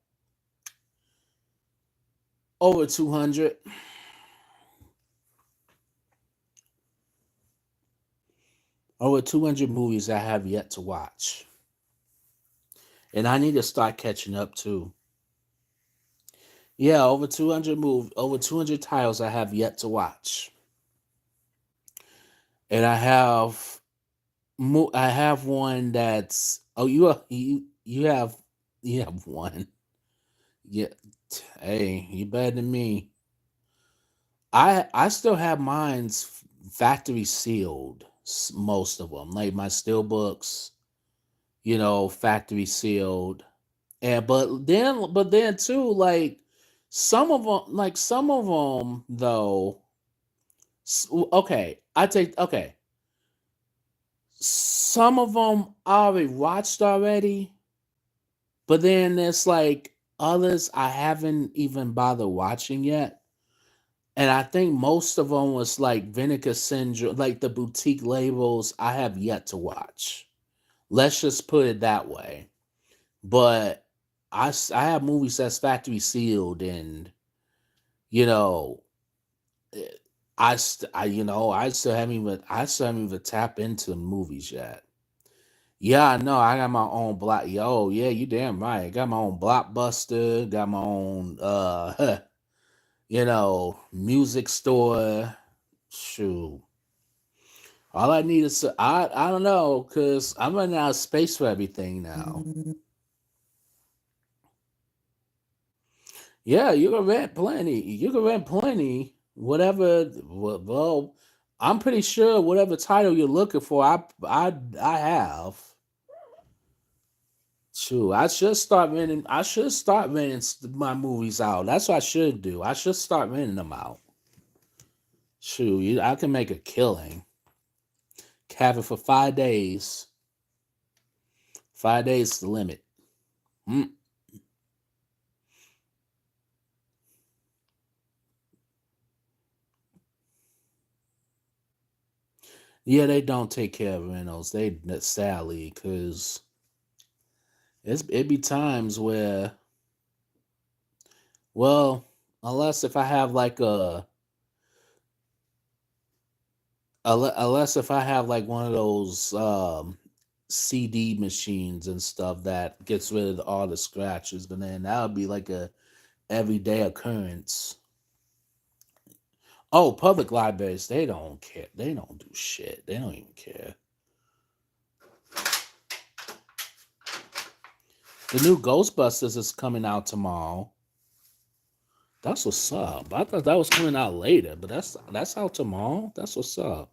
Speaker 1: Over 200. Over 200 movies I have yet to watch. And I need to start catching up too. Yeah, over 200 titles I have yet to watch. And I have one that's oh you have one. Yeah. Hey, you better than me. I still have mine's factory sealed, most of them. Like my steel books, factory sealed. And but then too, like some of them though. Okay, some of them I already watched already, but then there's like others I haven't even bothered watching yet. And I think most of them was like Vinegar Syndrome, like the boutique labels I have yet to watch. Let's just put it that way. But I have movies that's factory sealed, and you know, eh, I still haven't even tapped into the movies yet. Yeah, I know. I got my own block. Yo, yeah, you damn right. I got my own blockbuster. Got my own music store. Shoot. All I need is I don't know, cause I'm running out of space for everything now. Yeah, you can rent plenty. You can rent plenty. Well, I'm pretty sure whatever title you're looking for, I have. True. I should start renting my movies out. That's what I should do. I should start renting them out. True. I can make a killing. Have it for 5 days. 5 days is the limit. Mm. Yeah, they don't take care of rentals. Sadly, because it be times where, well, unless if I have like unless if I have like one of those CD machines and stuff that gets rid of all the scratches, but then that would be like a everyday occurrence. Oh, public libraries, they don't care. They don't do shit. They don't even care. The new Ghostbusters is coming out tomorrow. That's what's up. I thought that was coming out later, but that's out tomorrow. That's what's up.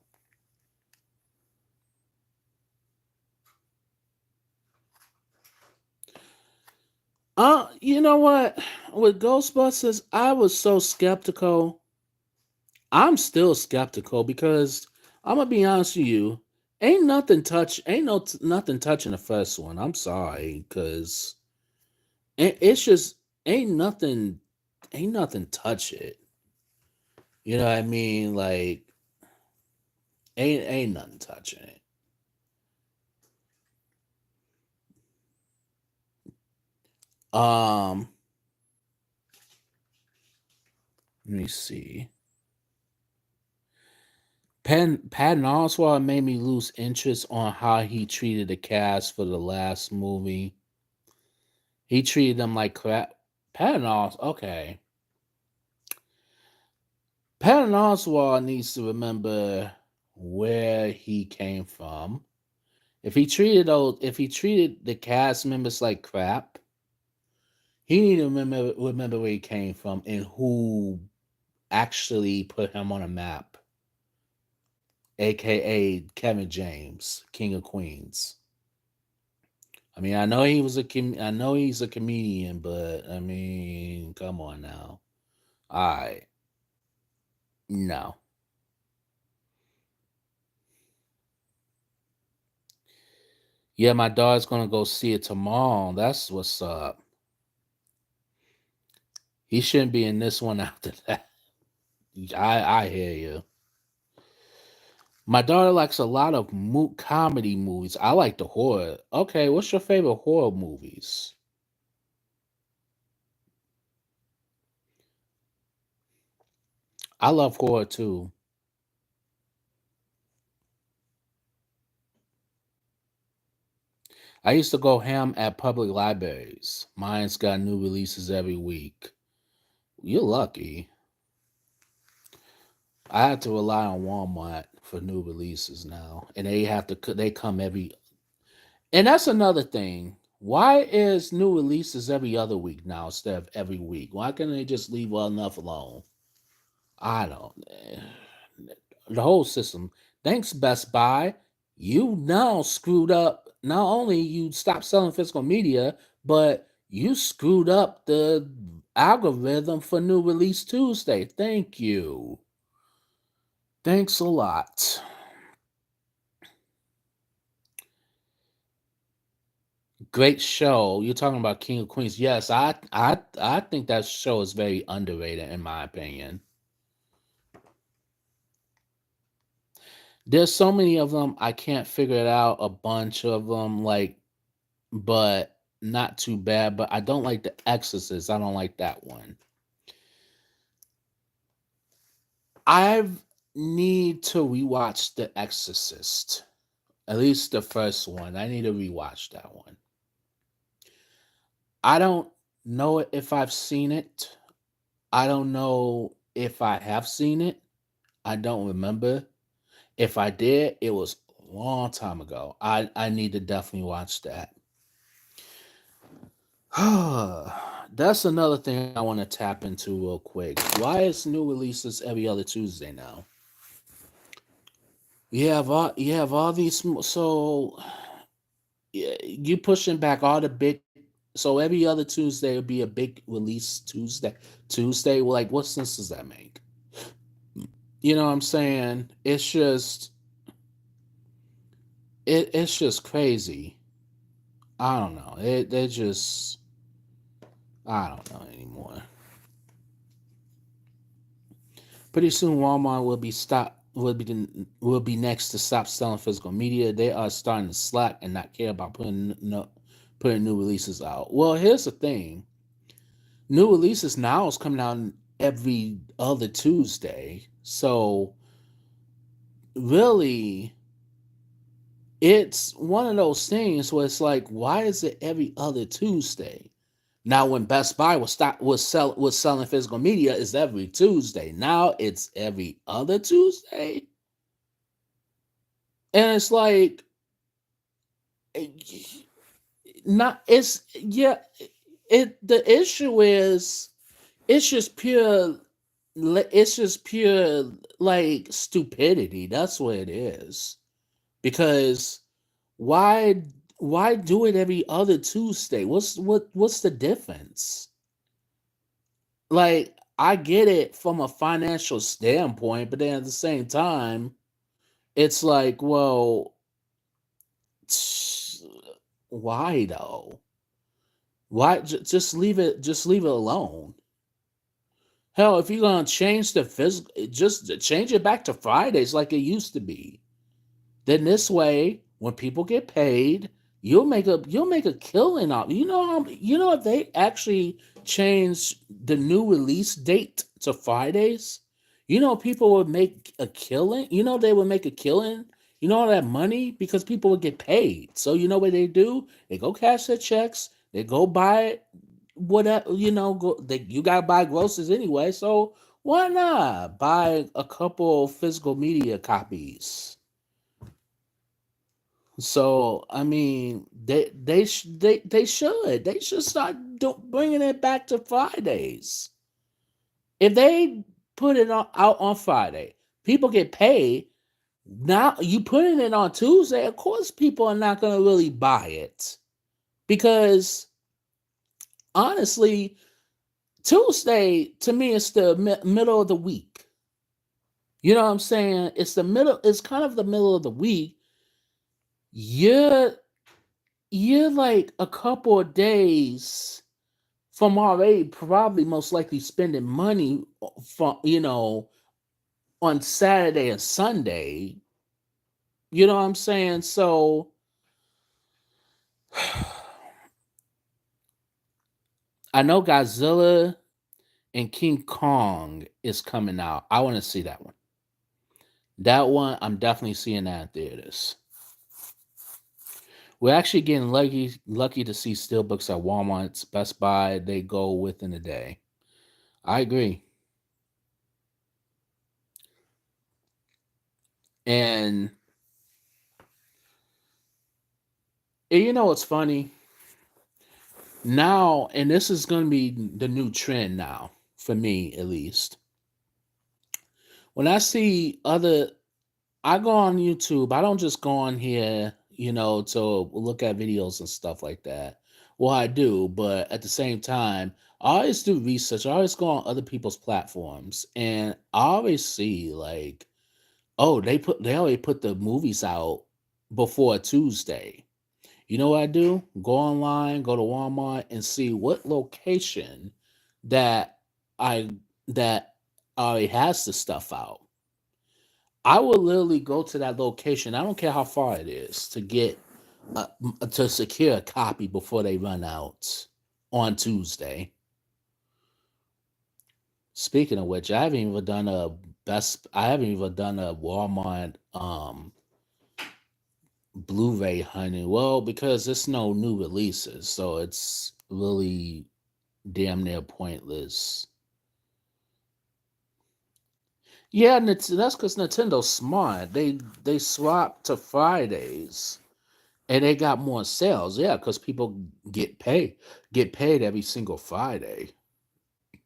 Speaker 1: You know what? With Ghostbusters, I was so skeptical. I'm still skeptical because I'm gonna be honest with you. Ain't nothing touching the first one. I'm sorry, because it's just ain't nothing ain't nothing touch it. You know what I mean? Like ain't nothing touching it. Um, let me see. Patton Oswalt made me lose interest on how he treated the cast for the last movie. He treated them like crap. Patton Oswalt, okay. Patton Oswalt needs to remember where he came from. If he treated the cast members like crap, he need to remember where he came from and who actually put him on a map, aka Kevin James, King of Queens. I mean, I know he's a comedian, but I mean, come on now. All right, no. Yeah, my daughter's gonna go see it tomorrow. That's what's up. He shouldn't be in this one after that. I hear you. My daughter likes a lot of comedy movies. I like the horror. Okay, what's your favorite horror movies? I love horror too. I used to go ham at public libraries. Mine's got new releases every week. You're lucky. I have to rely on Walmart for new releases now, and they come every. And that's another thing. Why is new releases every other week now instead of every week? Why can't they just leave well enough alone? I don't. The whole system. Thanks, Best Buy. You now screwed up. Not only you stopped selling physical media, but you screwed up the algorithm for New Release Tuesday. Thank you. Thanks a lot. Great show. You're talking about King of Queens. Yes, I think that show is very underrated in my opinion. There's so many of them I can't figure it out. A bunch of them, but not too bad. But I don't like The Exorcist. I don't like that one. I need to rewatch The Exorcist. At least the first one. I need to rewatch that one. I don't know if I've seen it. I don't know if I have seen it. I don't remember. If I did, it was a long time ago. I need to definitely watch that. That's another thing I want to tap into real quick. Why is new releases every other Tuesday now? You have all these so yeah, you pushing back all the big so every other Tuesday would be a big release Tuesday. Tuesday, well, like what sense does that make? You know what I'm saying? It's just crazy. I don't know. They just I don't know anymore. Pretty soon, Walmart will be next to stop selling physical media. They are starting to slack and not care about putting new releases out. Well, here's the thing: new releases now is coming out every other Tuesday. So really, it's one of those things where it's like, why is it every other Tuesday? Now, when Best Buy was selling physical media, it's every Tuesday. Now it's every other Tuesday, and it's like, eh, not it's yeah. It the issue is it's just pure. It's just pure like stupidity. That's what it is. Because why why do it every other Tuesday? What's the difference? Like I get it from a financial standpoint, but then at the same time, it's like, well, why though? Why just leave it alone. Hell, if you're gonna change the physical, just change it back to Fridays like it used to be. Then this way, when people get paid, you'll make a killing off. You know if they actually change the new release date to Fridays, people would make a killing. They would make a killing. All that money because people would get paid. So you know what they do? They go cash their checks. They go buy whatever you gotta buy groceries anyway. So why not buy a couple physical media copies? So I mean, they should start bringing it back to Fridays. If they put it out on Friday, people get paid. Now you putting it on Tuesday, of course, people are not going to really buy it because honestly, Tuesday to me is the middle of the week. You know what I'm saying? It's the middle. It's kind of the middle of the week. You're you're like a couple of days from already probably most likely spending money from on Saturday and Sunday. You know what I'm saying? So I know Godzilla and King Kong is coming out. I want to see that one. That one I'm definitely seeing that in theaters. We're actually getting lucky to see steelbooks at Walmart's, Best Buy. They go within a day. I agree. And you know what's funny? Now, and this is going to be the new trend now, for me at least. When I see I go on YouTube, I don't just go on here, to look at videos and stuff like that. Well, I do, but at the same time, I always do research. I always go on other people's platforms, and I always see like, oh, they already put the movies out before Tuesday. You know what I do? Go online, go to Walmart, and see what location that I that already has the stuff out. I will literally go to that location. I don't care how far it is to get to secure a copy before they run out on Tuesday. Speaking of which, I haven't even done a Walmart Blu-ray hunting. Well, because there's no new releases, so it's really damn near pointless. Yeah, that's because Nintendo's smart. They swapped to Fridays, and they got more sales. Yeah, because people get paid every single Friday.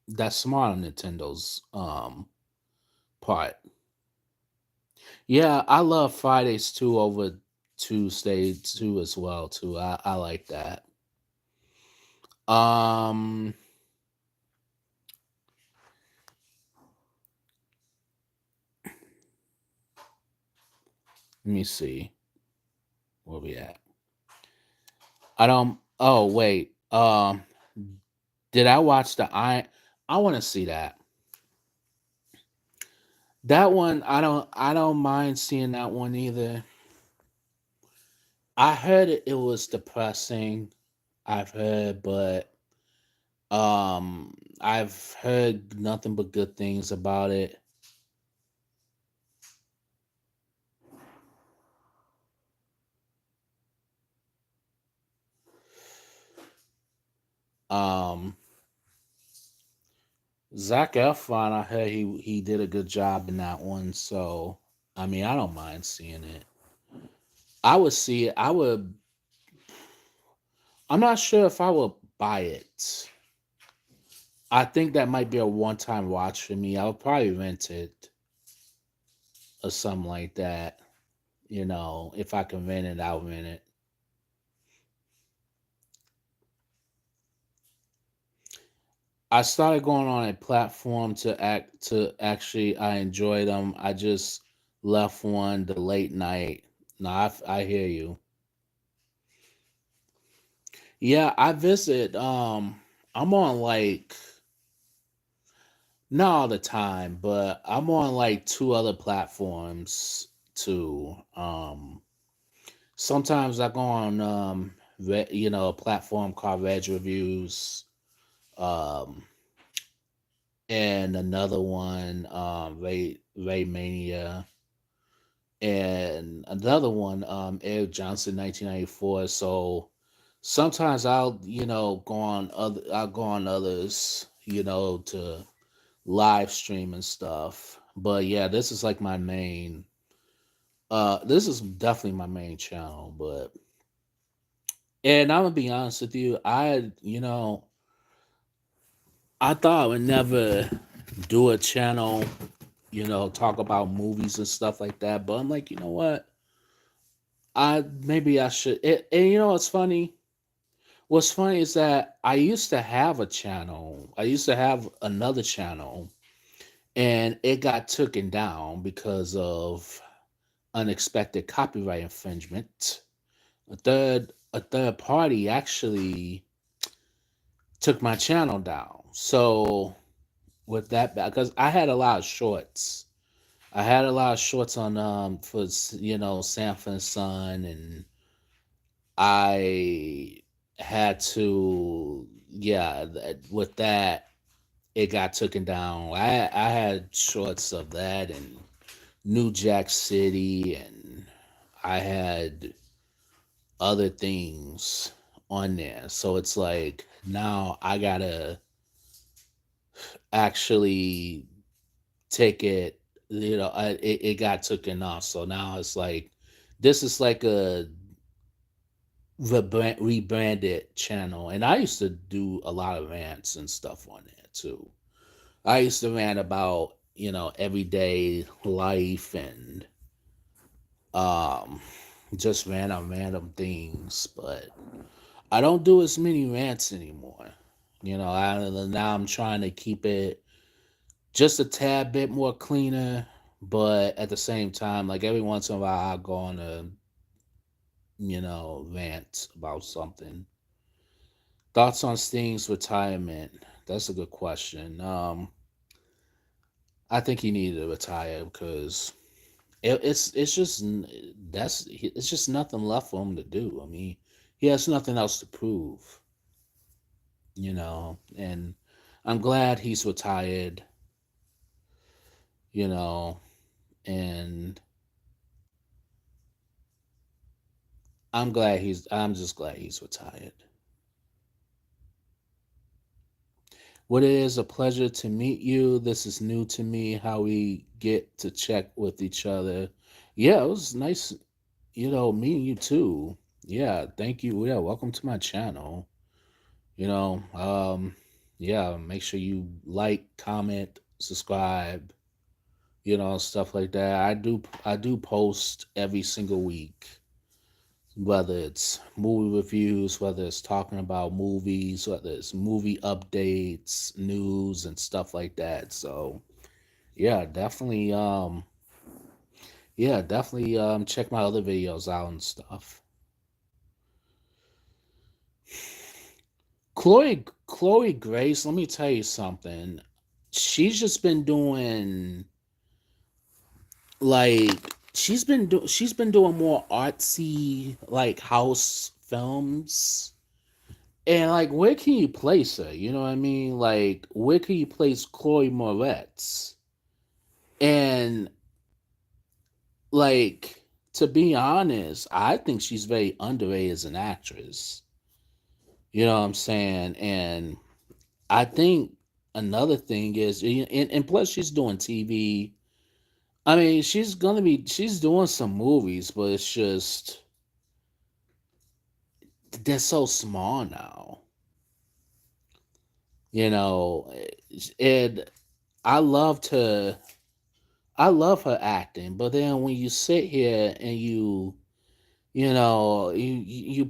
Speaker 1: That's smart on Nintendo's part. Yeah, I love Fridays too over Tuesday too as well too. I like that. Um, let me see where we at. I don't. Oh wait. Did I watch the I want to see that. That one I don't mind seeing that one either. I heard it was depressing. I've heard, but I've heard nothing but good things about it. Um, Zac Efron, I heard he did a good job in that one. So I mean, I don't mind seeing it. I would see it. I'm not sure if I will buy it. I think that might be a one-time watch for me. I'll probably rent it or something like that. If I can rent it, I'll rent it. I started going on a platform to actually I enjoy them. I just left one the late night. No, I hear you. Yeah, I visit. I'm on like not all the time, but I'm on like two other platforms too. Sometimes I go on a platform called Reg Reviews, um, and another one, Ray Mania, and another one, Eric Johnson 1994. So sometimes I'll go on others, to live stream and stuff. But yeah, this is like my main this is definitely my main channel, but and I'm gonna be honest with you, I thought I would never do a channel, talk about movies and stuff like that. But I'm like, you know what? I maybe I should. And you know what's funny? What's funny is that I used to have a channel. I used to have another channel, and it got taken down because of unexpected copyright infringement. A third party actually took my channel down. So with that, because I had a lot of shorts. I had a lot of shorts on for Sanford and Son, and I had to, yeah, with that it got taken down. I had shorts of that and New Jack City, and I had other things on there. So it's like now I gotta actually take it. It got taken off. So now it's like this is like a rebranded channel, and I used to do a lot of rants and stuff on there too. I used to rant about everyday life and um just random things, but I don't do as many rants anymore. Now I'm trying to keep it just a tad bit more cleaner, but at the same time, like every once in a while, I'll go on a rant about something. Thoughts on Sting's retirement? That's a good question. I think he needed to retire because it's just it's just nothing left for him to do. I mean, he has nothing else to prove, and I'm glad he's retired, you know, and I'm just glad he's retired. What it is a pleasure to meet you. This is new to me how we get to check with each other. Yeah, it was nice, meeting you too. Yeah, thank you. Yeah, welcome to my channel. You know, yeah, make sure you like, comment, subscribe, stuff like that. I do post every single week, whether it's movie reviews, whether it's talking about movies, whether it's movie updates, news and stuff like that. So yeah, definitely check my other videos out and stuff. Chloe Grace, let me tell you something. She's just been doing like she's been doing more artsy like house films. And like where can you place her? You know what I mean? Like where can you place Chloe Moretz? And like to be honest, I think she's very underrated as an actress. You know what I'm saying? And I think another thing is and plus she's doing TV. I mean, she's doing some movies, but it's just they're so small now. You know, and I love to I love her acting, but then when you sit here and you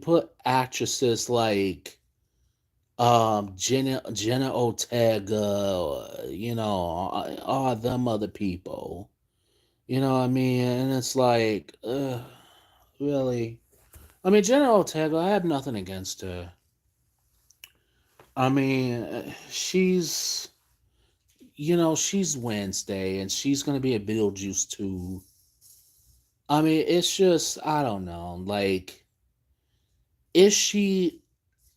Speaker 1: put actresses like Jenna Ortega, all them other people. You know what I mean? And it's like, really? I mean, Jenna Ortega, I have nothing against her. I mean, she's Wednesday and she's going to be a Beetlejuice too. I mean, it's just, I don't know. Like, is she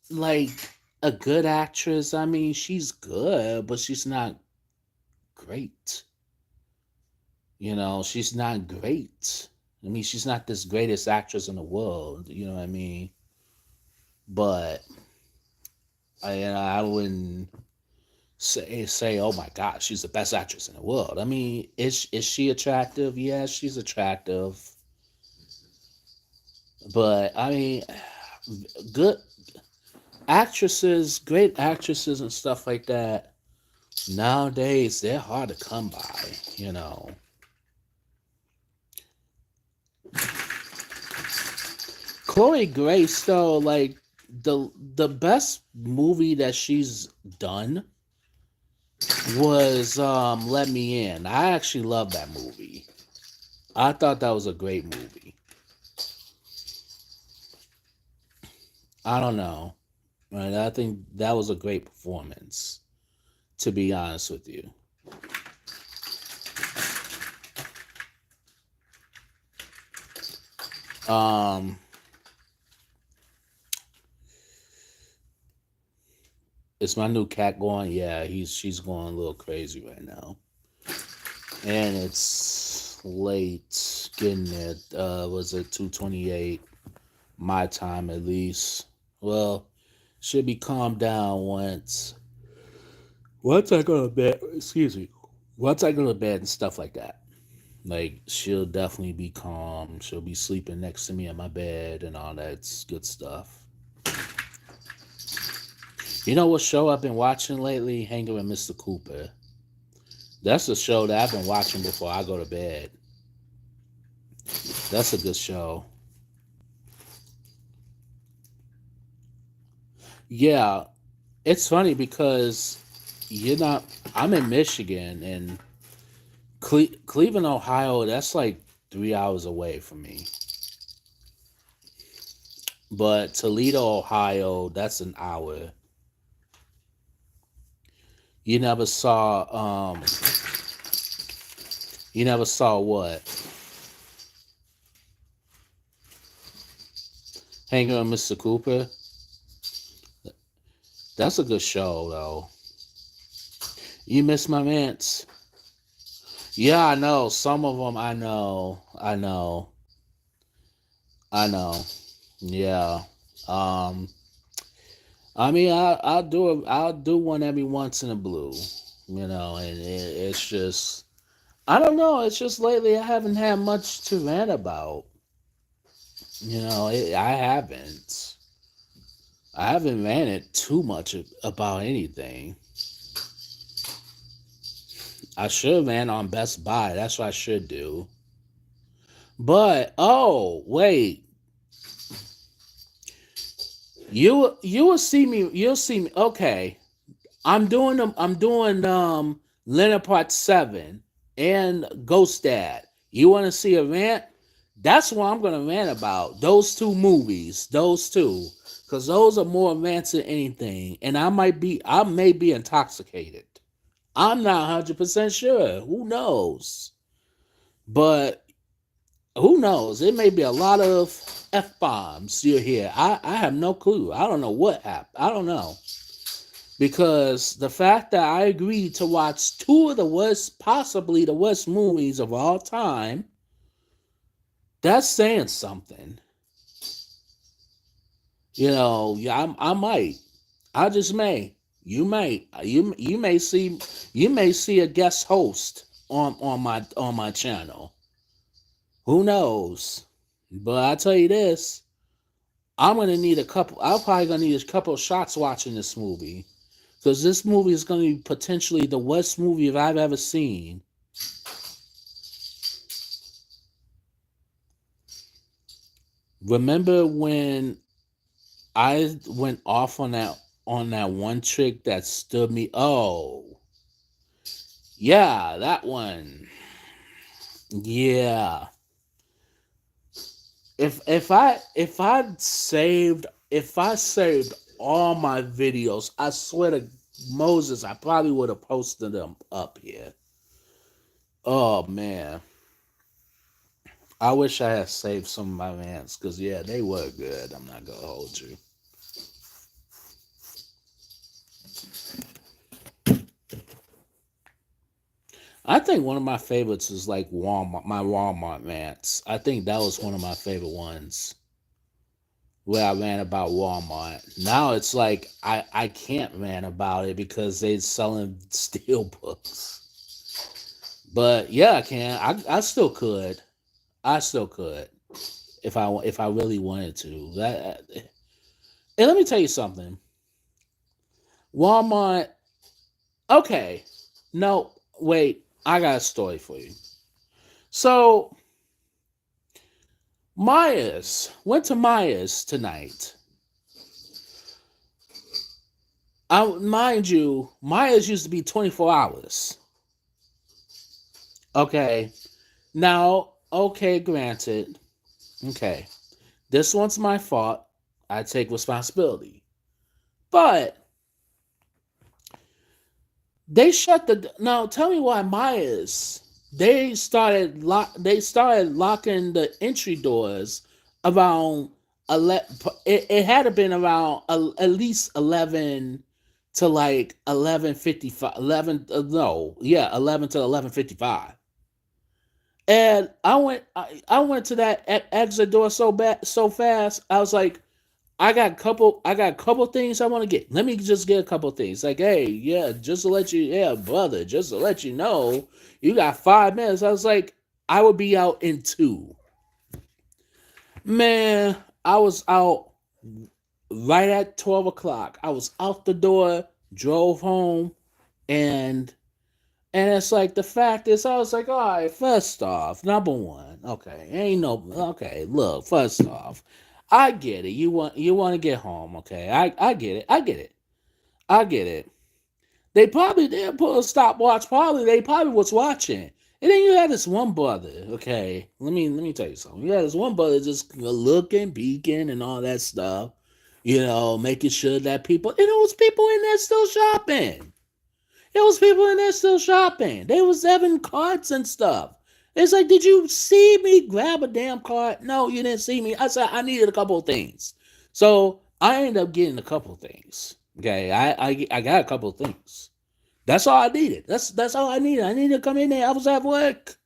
Speaker 1: like a good actress? I mean, she's good, but she's not great. She's not great. I mean, she's not this greatest actress in the world. You know what I mean? But I wouldn't say, oh my God, she's the best actress in the world. I mean, is she attractive? Yeah, she's attractive. But I mean, good actresses, great actresses, and stuff like that. Nowadays, they're hard to come by. Chloe Grace, though, like the best movie that she's done was Let Me In. I actually love that movie. I thought that was a great movie. I don't know. Right? I think that was a great performance, to be honest with you. Um is my new cat going? Yeah, she's going a little crazy right now. And it's late getting it. Was it 2:28 my time at least? Well, should be calmed down once I go to bed. Excuse me. Once I go to bed and stuff like that. Like she'll definitely be calm. She'll be sleeping next to me in my bed and all that good stuff. You know what show I've been watching lately? Hanging with Mr. Cooper. That's a show that I've been watching before I go to bed. That's a good show. Yeah, it's funny because you're not. I'm in Michigan and Cleveland, Ohio. That's like 3 hours away from me. But Toledo, Ohio, that's an hour. You never saw. You never saw what? Hanging with Mr. Cooper. That's a good show, though. You miss my mans. Yeah, I know. Some of them, I know. I know. I know. Yeah. Um. I mean, I'll do one every once in a blue. And it's just. I don't know. It's just lately I haven't had much to rant about. I haven't. I haven't ranted too much about anything. I should rant on Best Buy. That's what I should do. But oh wait, you will see me. You'll see me. Okay, I'm doing them. I'm doing Leonard Part 7 and Ghost Dad. You want to see a rant? That's what I'm gonna rant about. Those two movies. Those two. Because those are more rants than anything. And I may be intoxicated. I'm not 100% sure. Who knows? But who knows? It may be a lot of F bombs you'll hear. I have no clue. I don't know what happened. I don't know. Because the fact that I agreed to watch two of the worst, possibly the worst movies of all time, that's saying something. Yeah, I might. I just may. You may. You may see a guest host on my channel. Who knows? But I tell you this, I'm gonna need a couple. I'm probably gonna need a couple of shots watching this movie because this movie is gonna be potentially the worst movie I've ever seen. Remember when I went off on that one trick that stood me? Oh, yeah, that one. Yeah. If I saved all my videos, I swear to Moses, I probably would have posted them up here. Oh man, I wish I had saved some of my mans because yeah, they were good. I'm not gonna hold you. I think one of my favorites is like Walmart, my Walmart rants. I think that was one of my favorite ones where I ran about Walmart. Now it's like I can't rant about it because they're selling steel books. But yeah, I can. I still could. I still could if I really wanted to. That and let me tell you something. Walmart. Okay. No, wait. I got a story for you. So Myers went to Myers tonight. Mind you, Myers used to be 24 hours. Okay. Now, okay, granted. Okay. This one's my fault. I take responsibility. But they shut the now tell me why Myers they started locking the entry doors around 11. It had to been around at least 11 to like 11:55 11 no yeah 11 to 11:55. And I went to that exit door so fast. I was like, I got a couple things I want to get. Let me just get a couple things. Like, hey, yeah, just to let you, yeah, brother, just to let you know, you got 5 minutes. I was like, I would be out in 2. Man, I was out right at 12 o'clock. I was out the door, drove home, and it's like the fact is, I was like, all right, first off, number one, okay, ain't no, okay, look, first off, I get it. You want to get home, okay? I get it. I get it. I get it. They probably did put a stopwatch. Probably they probably was watching. And then you had this one brother, okay? Let me tell you something. You had this one brother just looking, peeking, and all that stuff. You know, making sure that people, and there was people in there still shopping. There was people in there still shopping. They was having carts and stuff. It's like, did you see me grab a damn cart? No, you didn't see me. I said I needed a couple of things. So I ended up getting a couple of things. Okay. I got a couple of things. That's all I needed. That's all I needed. I needed to come in there. I was at work.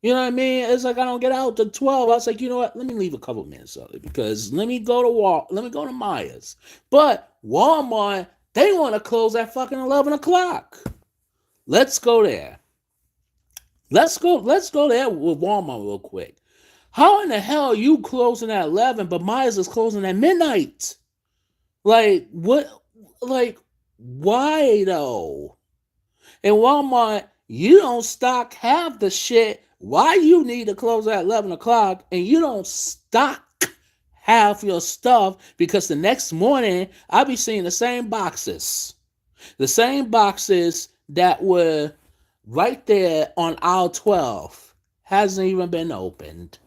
Speaker 1: You know what I mean? It's like I don't get out to 12. I was like, you know what? Let me leave a couple minutes of it because let me go to let me go to Myers. But Walmart, they want to close at fucking 11 o'clock. Let's go there. Let's go there with Walmart real quick. How in the hell are you closing at 11, but Myers is closing at midnight? Like, what? Like, why though? In Walmart, you don't stock half the shit. Why you need to close at 11 o'clock and you don't stock half your stuff because the next morning I'll be seeing the same boxes. The same boxes that were right there on aisle 12 hasn't even been opened.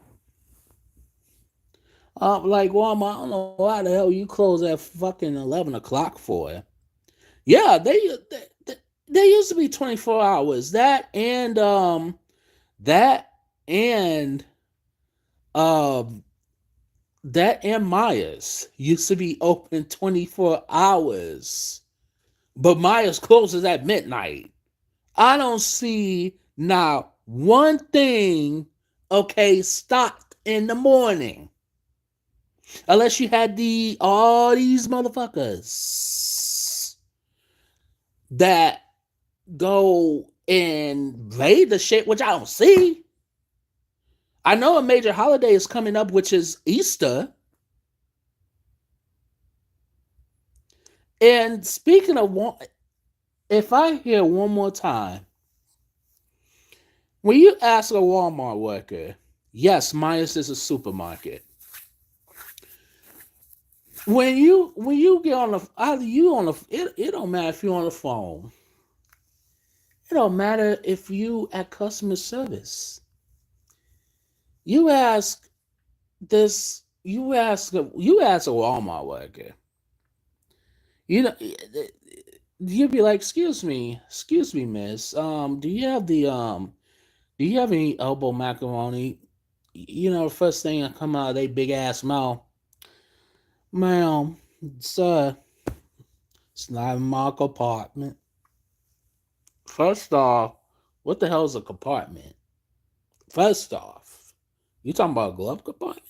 Speaker 1: Like Walmart, I don't know why the hell you close at fucking 11 o'clock for. Yeah, they used to be 24 hours. That and um that and Myers used to be open 24 hours. But Myers closes at midnight. I don't see now one thing, okay, stocked in the morning. Unless you had all these motherfuckers that go and raid the shit, which I don't see. I know a major holiday is coming up, which is Easter. And speaking of one, if I hear one more time, when you ask a Walmart worker, yes, Myers is a supermarket. When you get on the either you on the it don't matter if you're on the phone. It don't matter if you at customer service. You ask you ask a Walmart worker. You know, you'd be like, excuse me, miss. Do you have any elbow macaroni? You know, the first thing that come out of they big ass mouth, ma'am, sir, it's not in my compartment. First off, what the hell is a compartment? First off, you talking about a glove compartment?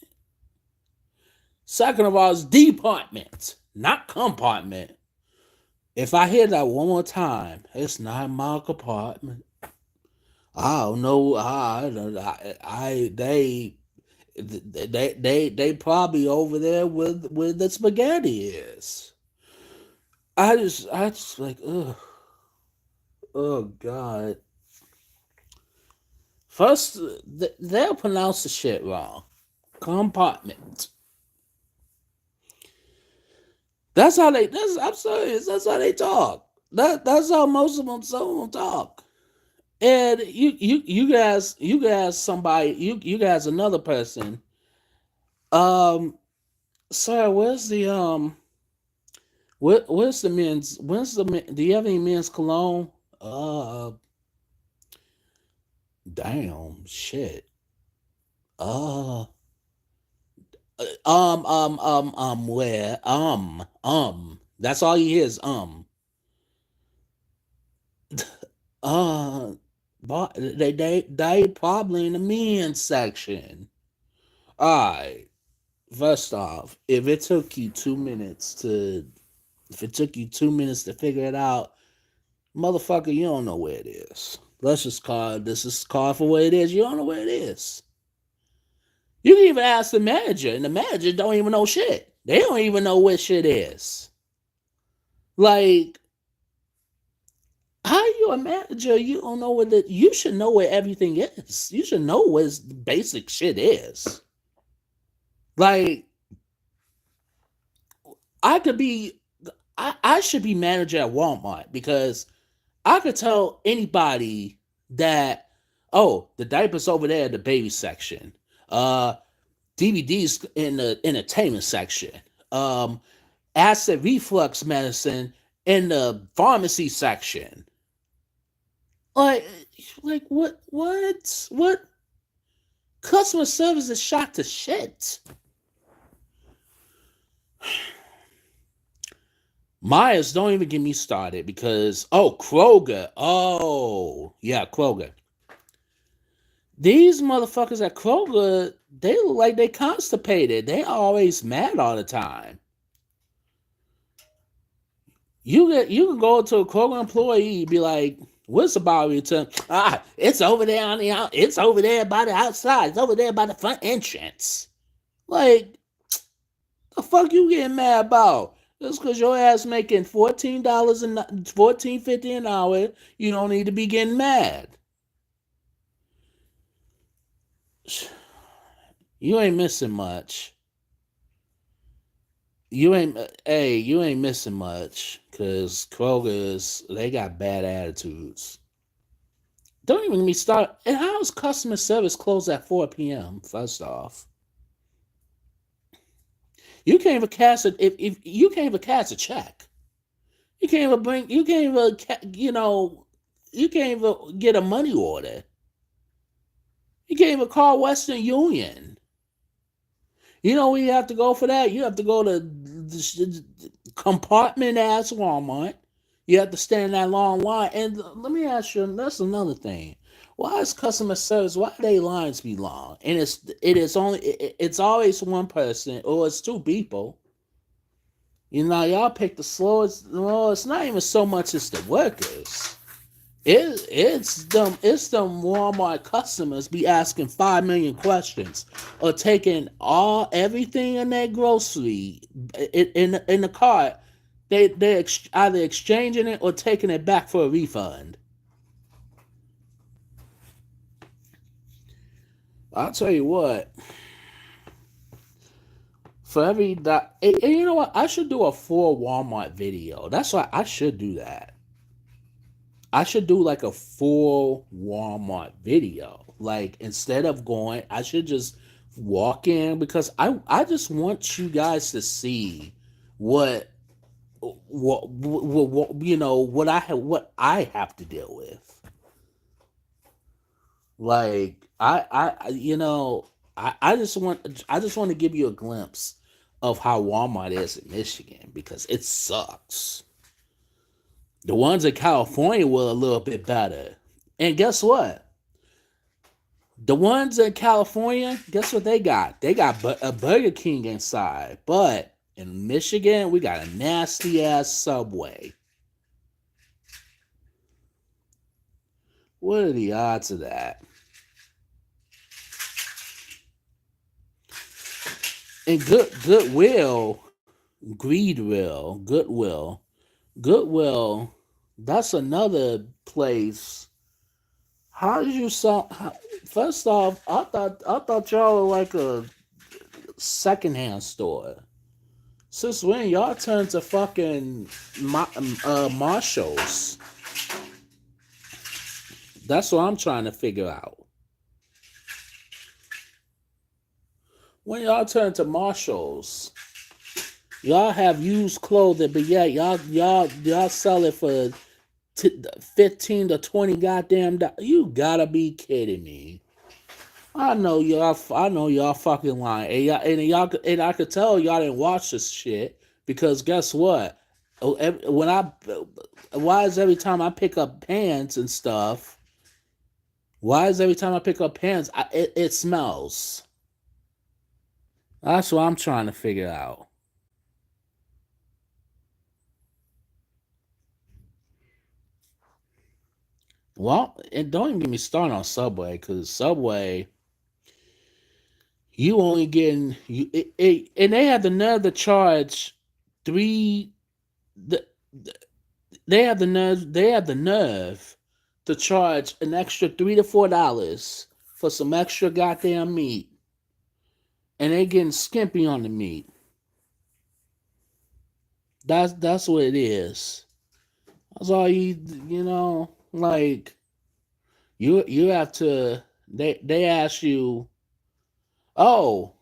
Speaker 1: Second of all, it's department, not compartment. If I hear that one more time, it's not my compartment. I don't know. They probably over there where the spaghetti is. I just like oh god. First, they'll pronounce the shit wrong. Compartment. That's how they. I'm serious. That's how they talk. That's how most of them. Some of them talk. And you guys somebody you guys another person. Um, sir, where's the men's do you have any men's cologne? Damn shit. Uh where that's all he is uh but they probably in the men's section. All right. First off, if it took you 2 minutes to figure it out, motherfucker, you don't know where it is. Let's just call this is call for what it is. You don't know where it is. You can even ask the manager, and the manager don't even know shit. They don't even know what shit is. Like, how you a manager? You don't know what you should know where everything is. You should know what basic shit is. Like, I should be manager at Walmart because I could tell anybody that, oh, the diapers over there in the baby section. DVDs in the entertainment section. Acid reflux medicine in the pharmacy section. Like, what? Customer service is shot to shit. Myers, don't even get me started because Kroger. Oh, yeah, Kroger. These motherfuckers at Kroger, they look like they constipated. They always mad all the time. You can go to a Kroger employee and be like, "What's the bar return?" It's over there on the out. It's over there by the outside. It's over there by the front entrance. Like, the fuck you getting mad about? Just because your ass making $14 and $14.50 an hour, you don't need to be getting mad. You ain't missing much. You ain't missing much because Kroger's they got bad attitudes. Don't even get me start. And how is customer service closed at 4 p.m.? First off, you can't even cash it if you can't even cash a check. You can't even you can't even get a money order. You can't even call Western Union. You know where you have to go for that? You have to go to compartment ass Walmart. You have to stand in that long line. And let me ask you, that's another thing. Why is customer service? Why do they lines be long? And it's always one person or it's two people. You know, y'all pick the slowest. Well, it's not even so much as the workers. It's them Walmart customers be asking 5 million questions or taking everything in their grocery in the cart They're either exchanging it or taking it back for a refund. I'll tell you what. For every that, and you know what? I should do a full Walmart video. That's why I should do that. I should do like a full Walmart video. Like instead of going, I should just walk in because I just want you guys to see what what you know what I have to deal with. Like I just want to give you a glimpse of how Walmart is in Michigan because it sucks. The ones in California were a little bit better. And guess what? The ones in California, guess what they got? They got a Burger King inside. But in Michigan, we got a nasty ass Subway. What are the odds of that? And Goodwill, that's another place. How did you First off, I thought y'all were like a secondhand store. Since when y'all turned to fucking Marshalls? That's what I'm trying to figure out. When y'all turn to Marshalls, y'all have used clothing, but yeah, y'all sell it for 15 to 20 goddamn dollars. You gotta be kidding me. I know y'all fucking lying. And I could tell y'all didn't watch this shit because guess what? When I why is every time I pick up pants and stuff, why is every time I pick up pants, it smells? That's what I'm trying to figure out. Well, and don't even get me started on Subway because Subway, you only getting and they have the nerve to charge three. The, they have the nerve to charge an extra $3 to $4 for some extra goddamn meat, and they getting skimpy on the meat. That's what it is. That's all like you have to. They ask you, oh,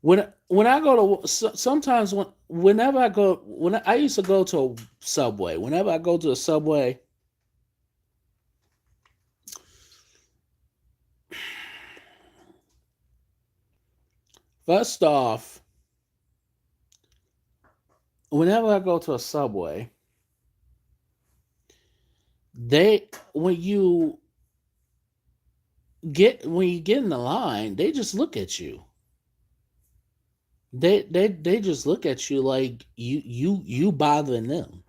Speaker 1: when I go to sometimes whenever I go when I used to go to a Subway, whenever I go to a Subway, first off, whenever I go to a Subway, they when you get in the line, they just look at you. They just look at you like you bothering them.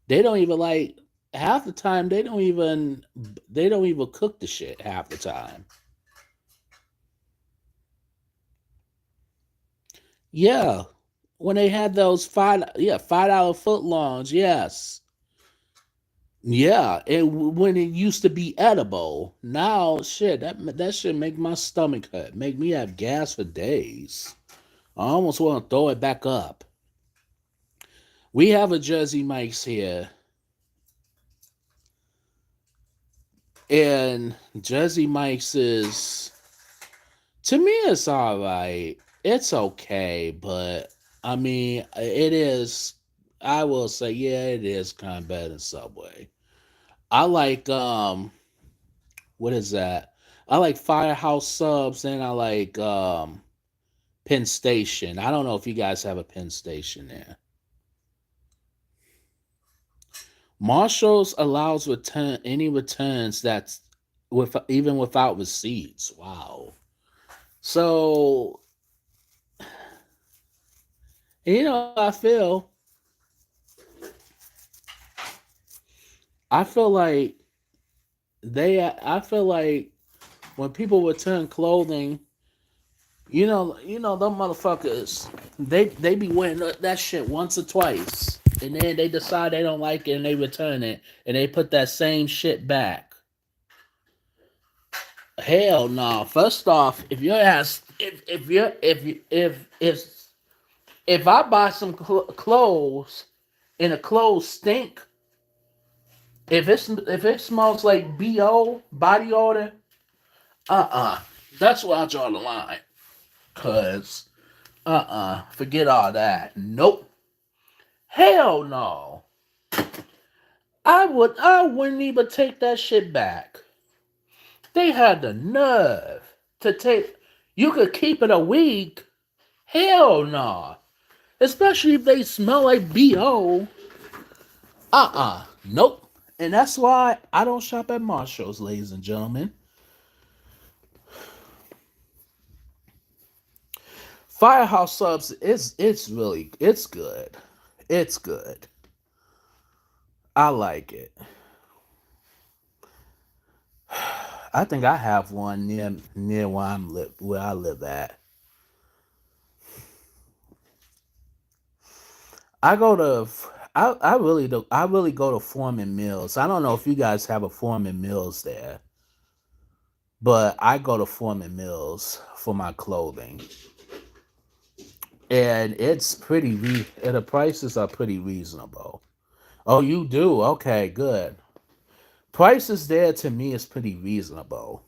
Speaker 1: They don't even like half the time they don't even cook the shit half the time. Yeah. When they had those $5 foot longs, yes. Yeah, when it used to be edible, now shit that shit make my stomach hurt, make me have gas for days. I almost want to throw it back up. We have a Jersey Mike's here, and Jersey Mike's is to me it's all right. It's okay, but I mean it is. I will say, yeah, it is kind of better than Subway. I like what is that? I like Firehouse Subs and I like Penn Station. I don't know if you guys have a Penn Station there. Marshalls allows any returns that's with even without receipts. Wow. So I feel like I feel like when people return clothing, Them motherfuckers. They be wearing that shit once or twice, and then they decide they don't like it and they return it, and they put that same shit back. Hell no. First off, if your ass, if you're if I buy some clothes and the clothes stink, if it smells like bo body odor, that's where I draw the line. Cause forget all that. Nope. Hell no. I wouldn't even take that shit back. They had the nerve to take. You could keep it a week. Hell no. Especially if they smell like bo. Nope. And that's why I don't shop at Marshalls, ladies and gentlemen. Firehouse subs, it's good. It's good. I like it. I think I have one near where I live at. I go to I really do I really go to Foreman Mills. I don't know if you guys have a Foreman Mills there, but I go to Foreman Mills for my clothing. And the prices are pretty reasonable. Oh, you do? Okay, good. Prices there to me is pretty reasonable.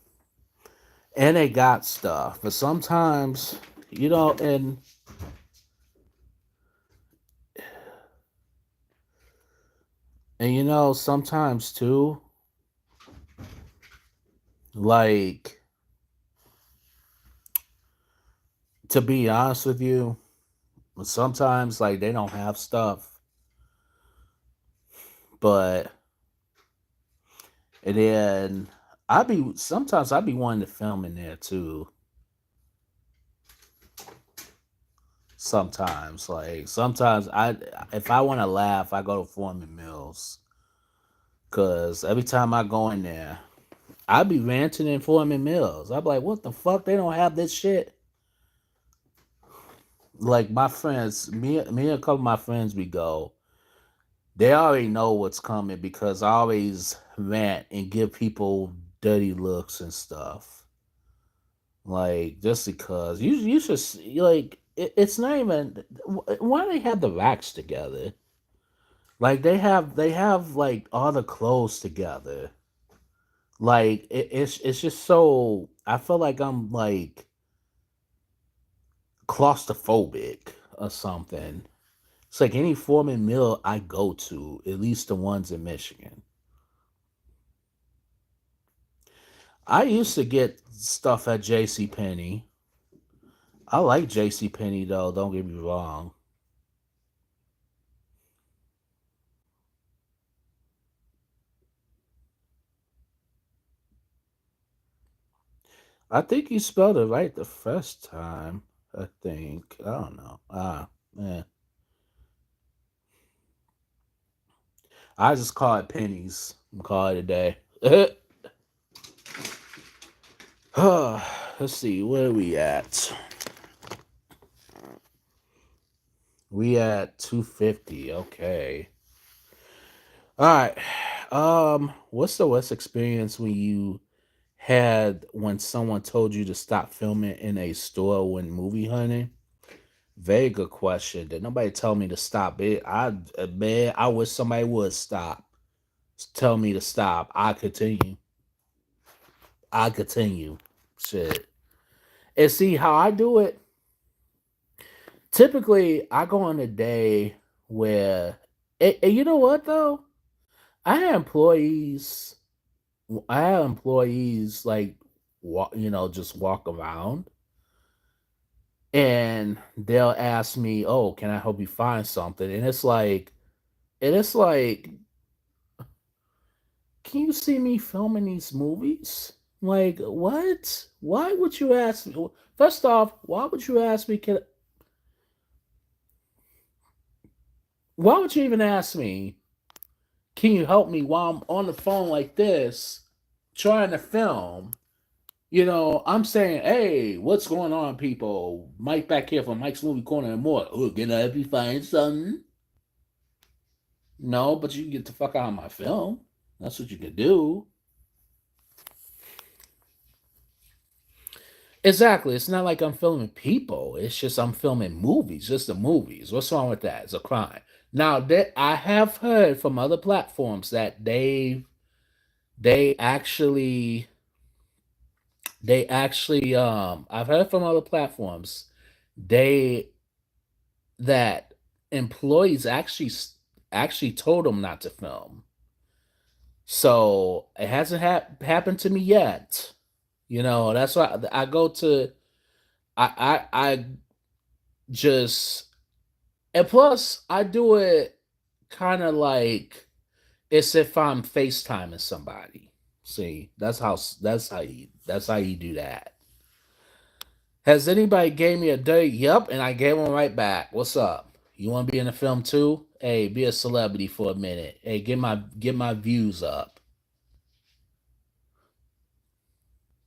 Speaker 1: And they got stuff. But sometimes, you know, sometimes too, like, to be honest with you, sometimes like they don't have stuff, but and then I be wanting to film in there too. Sometimes I if I want to laugh, I go to Foreman Mills because every time I go in there, I be ranting in Foreman Mills. I be like, what the fuck? They don't have this shit. Like my friends, me and a couple of my friends, we go. They already know what's coming because I always rant and give people dirty looks and stuff. Like just because you should like it's not even why they have the racks together. Like they have like all the clothes together. Like it's just so I feel like I'm like claustrophobic or something. It's like any Foreman Mill I go to, at least the ones in Michigan. I used to get stuff at J.C. Penney. I like J.C. Penney though, don't get me wrong. I think you spelled it right the first time. I think. I don't know. Yeah. I just call it pennies. I'm call it a day. Let's see, where are we at? We at 250. Okay. All right. What's the worst experience when someone told you to stop filming in a store when movie hunting? Very good question. Did nobody tell me to stop it? Man, I wish somebody would stop. Tell me to stop. I continue. I continue. Shit. And see how I do it. Typically, I go on a day where, and you know what though? I have employees. I have employees like just walk around, and they'll ask me, "Oh, can I help you find something?" And it's like, can you see me filming these movies? Like, what? Why would you ask me? First off, why would you ask me? Why would you even ask me? Can you help me while I'm on the phone like this, trying to film? I'm saying, hey, what's going on, people? Mike back here from Mike's Movie Corner and more. Oh, can I help you find something? No, but you can get the fuck out of my film. That's what you can do. Exactly. It's not like I'm filming people. It's just I'm filming movies, just the movies. What's wrong with that? It's a crime. Now that I have heard from other platforms that they actually I've heard from other platforms they that employees actually told them not to film. So it hasn't happened to me yet. That's why I go to I just and plus I do it kind of like it's if I'm FaceTiming somebody. See, that's how you do that. Has anybody gave me a date? Yep, and I gave one right back. What's up? You want to be in the film too? Hey, be a celebrity for a minute. Hey, get my views up.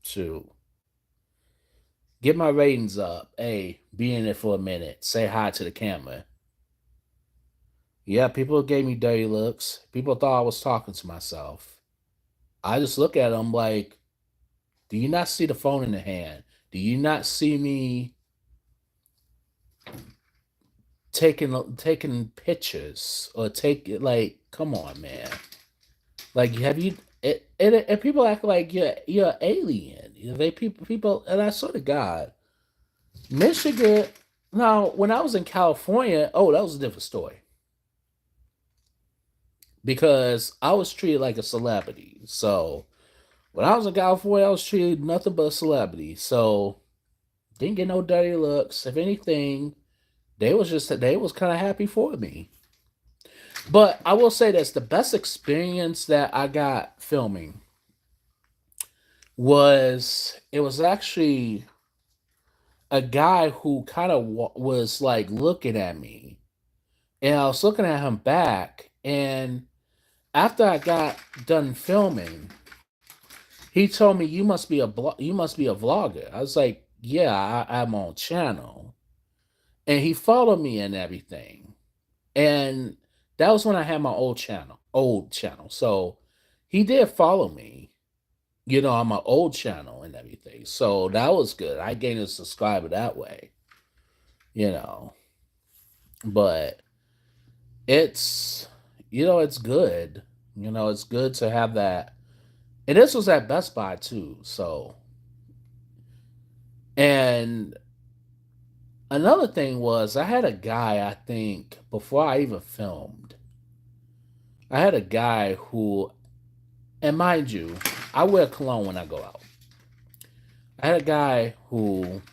Speaker 1: Shoot, get my ratings up. Hey, be in it for a minute. Say hi to the camera. Yeah, people gave me dirty looks. People thought I was talking to myself. I just look at them like, do you not see the phone in the hand? Do you not see me taking pictures or take it? Like, come on, man. Like, have you? And people act like you're an alien. They people, and I swear to God, Michigan. Now, when I was in California, oh, that was a different story because I was treated like a celebrity. So when I was in California, I was treated nothing but a celebrity. So didn't get no dirty looks. If anything, they was kind of happy for me. But I will say this: the best experience that I got filming was actually a guy who kind of was like looking at me, and I was looking at him back. And after I got done filming, he told me, you must be a vlogger." I was like, "Yeah, I'm on channel," and he followed me and everything. And that was when I had my old channel. So he did follow me, on my old channel and everything. So that was good. I gained a subscriber that way, you know. But it's it's good. It's good to have that. And this was at Best Buy too. So and another thing was I had a guy, I think, before I even filmed. I had a guy who, and mind you, I wear cologne when I go out. I had a guy who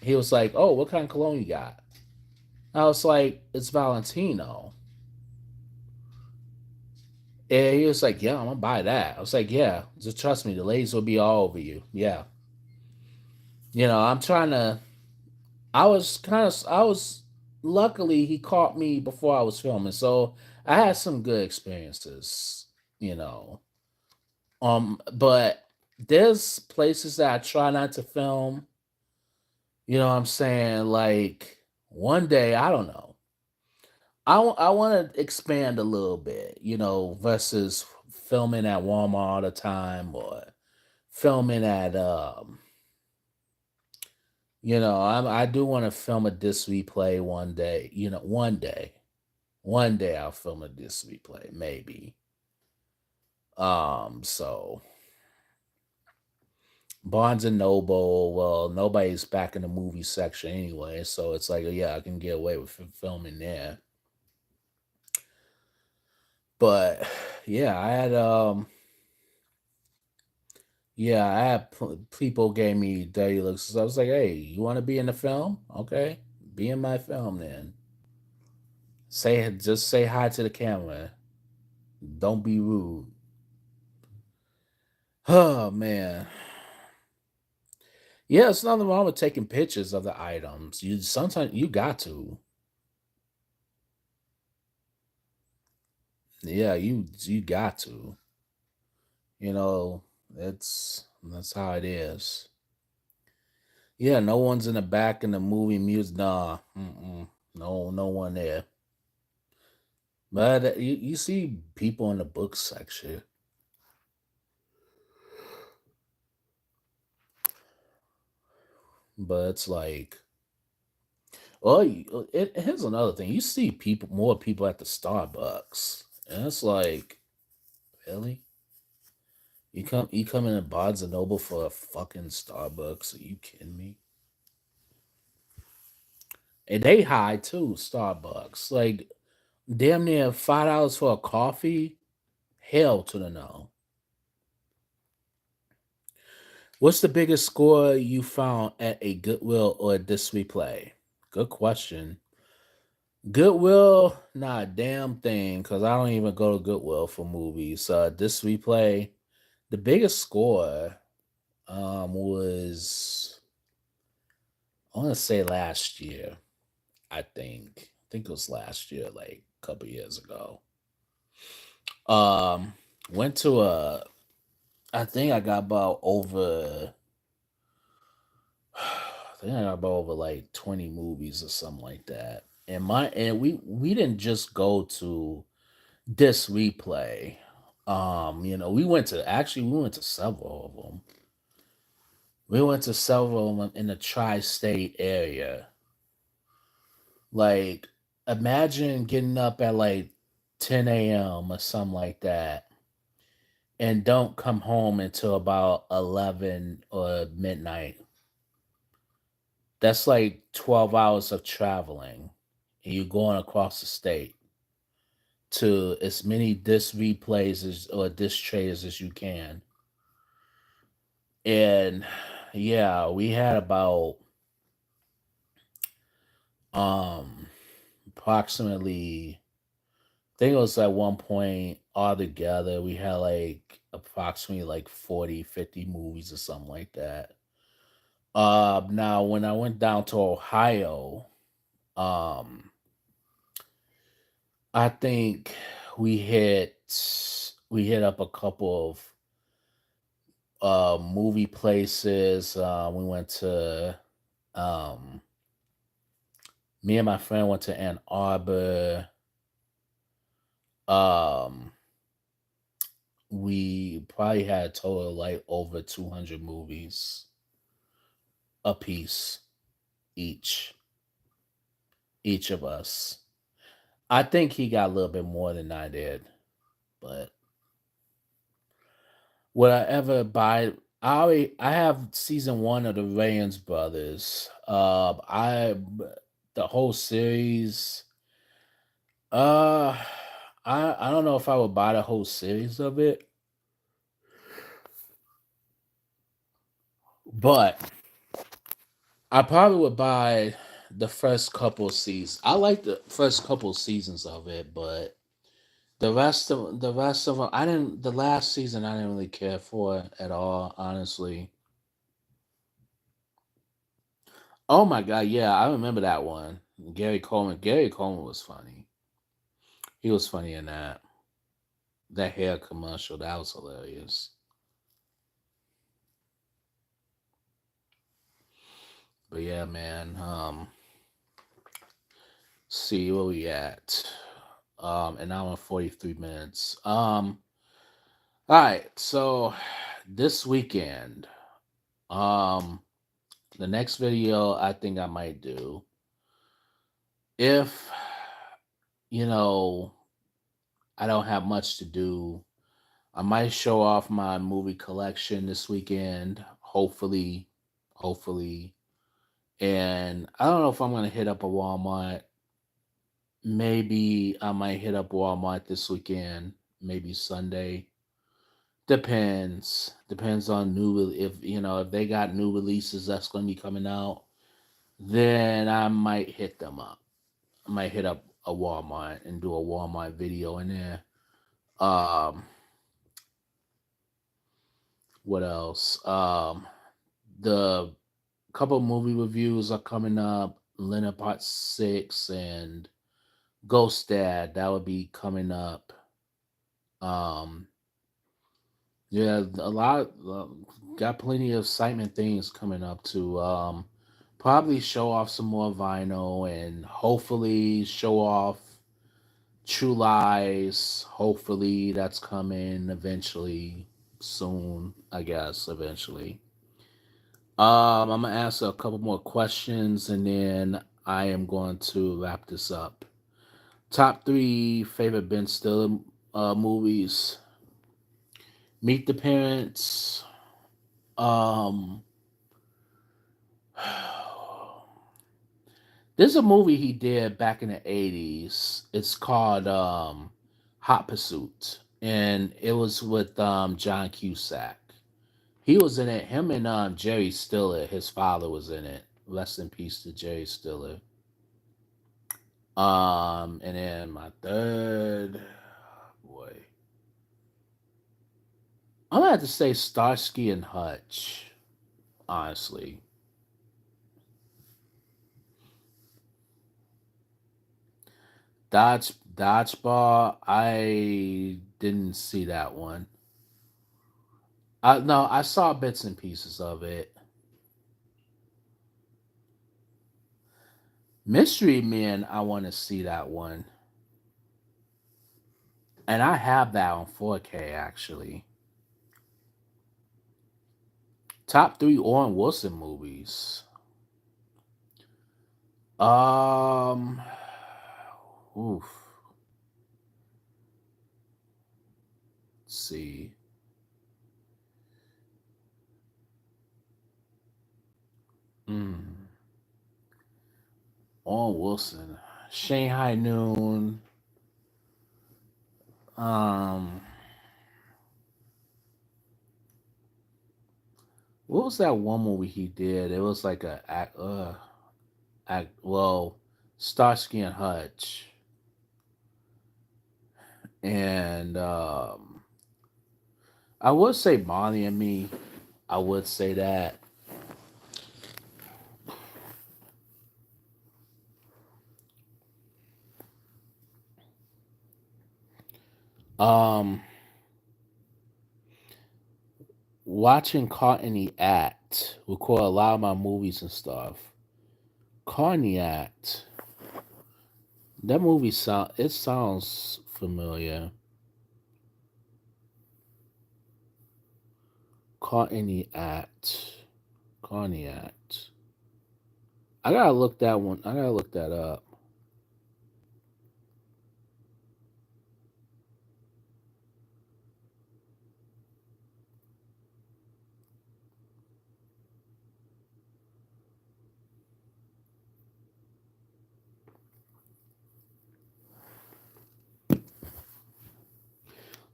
Speaker 1: he was like, "Oh, what kind of cologne you got?" I was like, "It's Valentino." And he was like, "Yeah, I'm gonna buy that." I was like, "Yeah, just trust me, the ladies will be all over you." Yeah, I'm trying to. I was. Luckily, he caught me before I was filming, so I had some good experiences. You know, but there's places that I try not to film. You know what I'm saying? Like one day, I don't know. I want to expand a little bit, versus filming at Walmart all the time or filming at I do want to film a disc replay one day. One day I'll film a disc replay, maybe. So Barnes and Noble, well, nobody's back in the movie section anyway, so it's like, yeah, I can get away with filming there. But yeah, people gave me dirty looks. So I was like, "Hey, you want to be in the film? Okay, be in my film then. Just say hi to the camera. Don't be rude." Oh man, yeah, it's nothing wrong with taking pictures of the items. You sometimes you got to. Yeah, you got to. You know, it's That's how it is. Yeah, no one's in the back in the movie music. Nah, no, no one there. But you see people in the book section, but it's like, oh, here's another thing. You see more people at the Starbucks, and it's like, really? You come in Barnes and Noble for a fucking Starbucks? Are you kidding me? And they high too, Starbucks. Like damn near $5 for a coffee. Hell to the no. What's the biggest score you found at a Goodwill or a This Replay? Good question. Goodwill, not a damn thing, because I don't even go to Goodwill for movies. This Replay, the biggest score was, I want to say last year. I think it was last year, like a couple years ago. Um, went to a. I think I got about over. I think I got about over like 20 movies or something like that. And we didn't just go to this replay. We went to several of them. We went to several of them in the tri-state area. Like, imagine getting up at like 10 a.m. or something like that, and don't come home until about 11 or midnight. That's like 12 hours of traveling, and you're going across the state to as many disc replays or disc traders as you can. And yeah, we had about um approximately, I think it was at one point all together we had like approximately like 40, 50 movies or something like that. Now when I went down to Ohio, um I think we hit we hit up a couple of movie places. We went to um me and my friend went to Ann Arbor. Um we probably had a total of like over 200 movies a piece, each each of us. I think he got a little bit more than I did, but would I ever buy? I have season one of the Wayans brothers. The whole series. Uh, I don't know if I would buy the whole series of it, but I probably would buy the first couple seasons. I like the first couple seasons of it, but the rest of them, I didn't. The last season, I didn't really care for at all, honestly. Oh my god, yeah, I remember that one. Gary Coleman. Gary Coleman was funny. He was funny in that. That hair commercial, that was hilarious. But yeah, man. See where we at. An hour and 43 minutes. All right, so this weekend, um, the next video I think I might do, if you know I don't have much to do, I might show off my movie collection this weekend. Hopefully. And I don't know if I'm gonna hit up a Walmart. Maybe I might hit up Walmart this weekend. Maybe Sunday. Depends on if if they got new releases that's gonna be coming out. Then I might hit them up. I might hit up a Walmart and do a Walmart video in there. Um, what else? The couple movie reviews are coming up. Leonard Part 6 and Ghost Dad, that would be coming up. Um Yeah, a lot. Got plenty of excitement things coming up to probably show off some more vinyl and hopefully show off True Lies. Hopefully that's coming eventually, soon. I guess eventually. I'm gonna ask a couple more questions and then I am going to wrap this up. Top three favorite Ben Stiller movies: Meet the Parents. Um, there's a movie he did back in the '80s. It's called Hot Pursuit, and it was with John Cusack. He was in it. Him and Jerry Stiller, his father, was in it. Rest in peace to Jerry Stiller. And then my third, boy, I'm gonna have to say Starsky and Hutch. Honestly, Dodgeball. I didn't see that one. No, I saw bits and pieces of it. Mystery Men. I want to see that one, and I have that on 4K actually. Top three Owen Wilson movies. Um, oof. Let's see. Mm. Owen Wilson, Shanghai Noon. Um, what was that one movie he did? It was like a act. Well, Starsky and Hutch, and I would say Marley and Me. I would say that. Um, Watching Caught in the Act. Record a lot of my movies and stuff. Caught in the Act. That movie sound. It sounds familiar. Caught in the Act. Caught in the Act. I gotta look that one. I gotta look that up.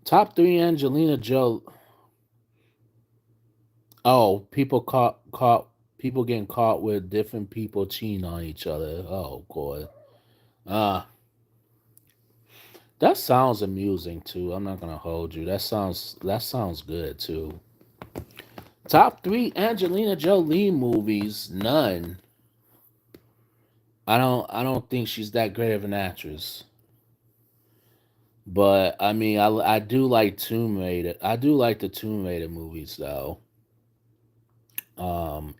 Speaker 1: Top three Angelina Jolie. Oh, people getting caught with different people cheating on each other. Oh, God. Uh, that sounds amusing too. I'm not gonna hold you. That sounds good too. Top three Angelina Jolie movies. None. I don't think she's that great of an actress. But I mean, I do like Tomb Raider. I do like the Tomb Raider movies though.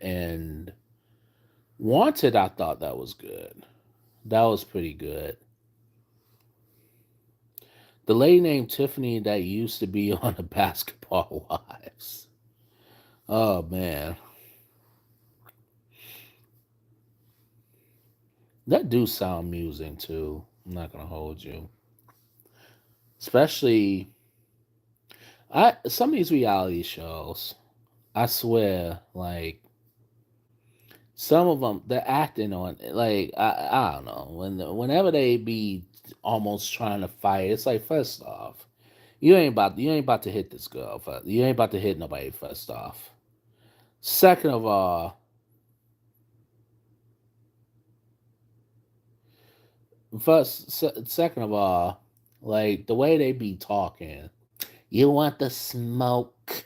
Speaker 1: And Wanted, I thought that was good. That was pretty good. The lady named Tiffany that used to be on the Basketball Wives. Oh man, that do sound amusing too. I'm not gonna hold you. Especially, I some of these reality shows. I swear, like some of them, the acting on like I don't know whenever they be almost trying to fight. It's like first off, you ain't about to hit this girl. You ain't about to hit nobody. First off, second of all, second of all, like the way they be talking. You want the smoke?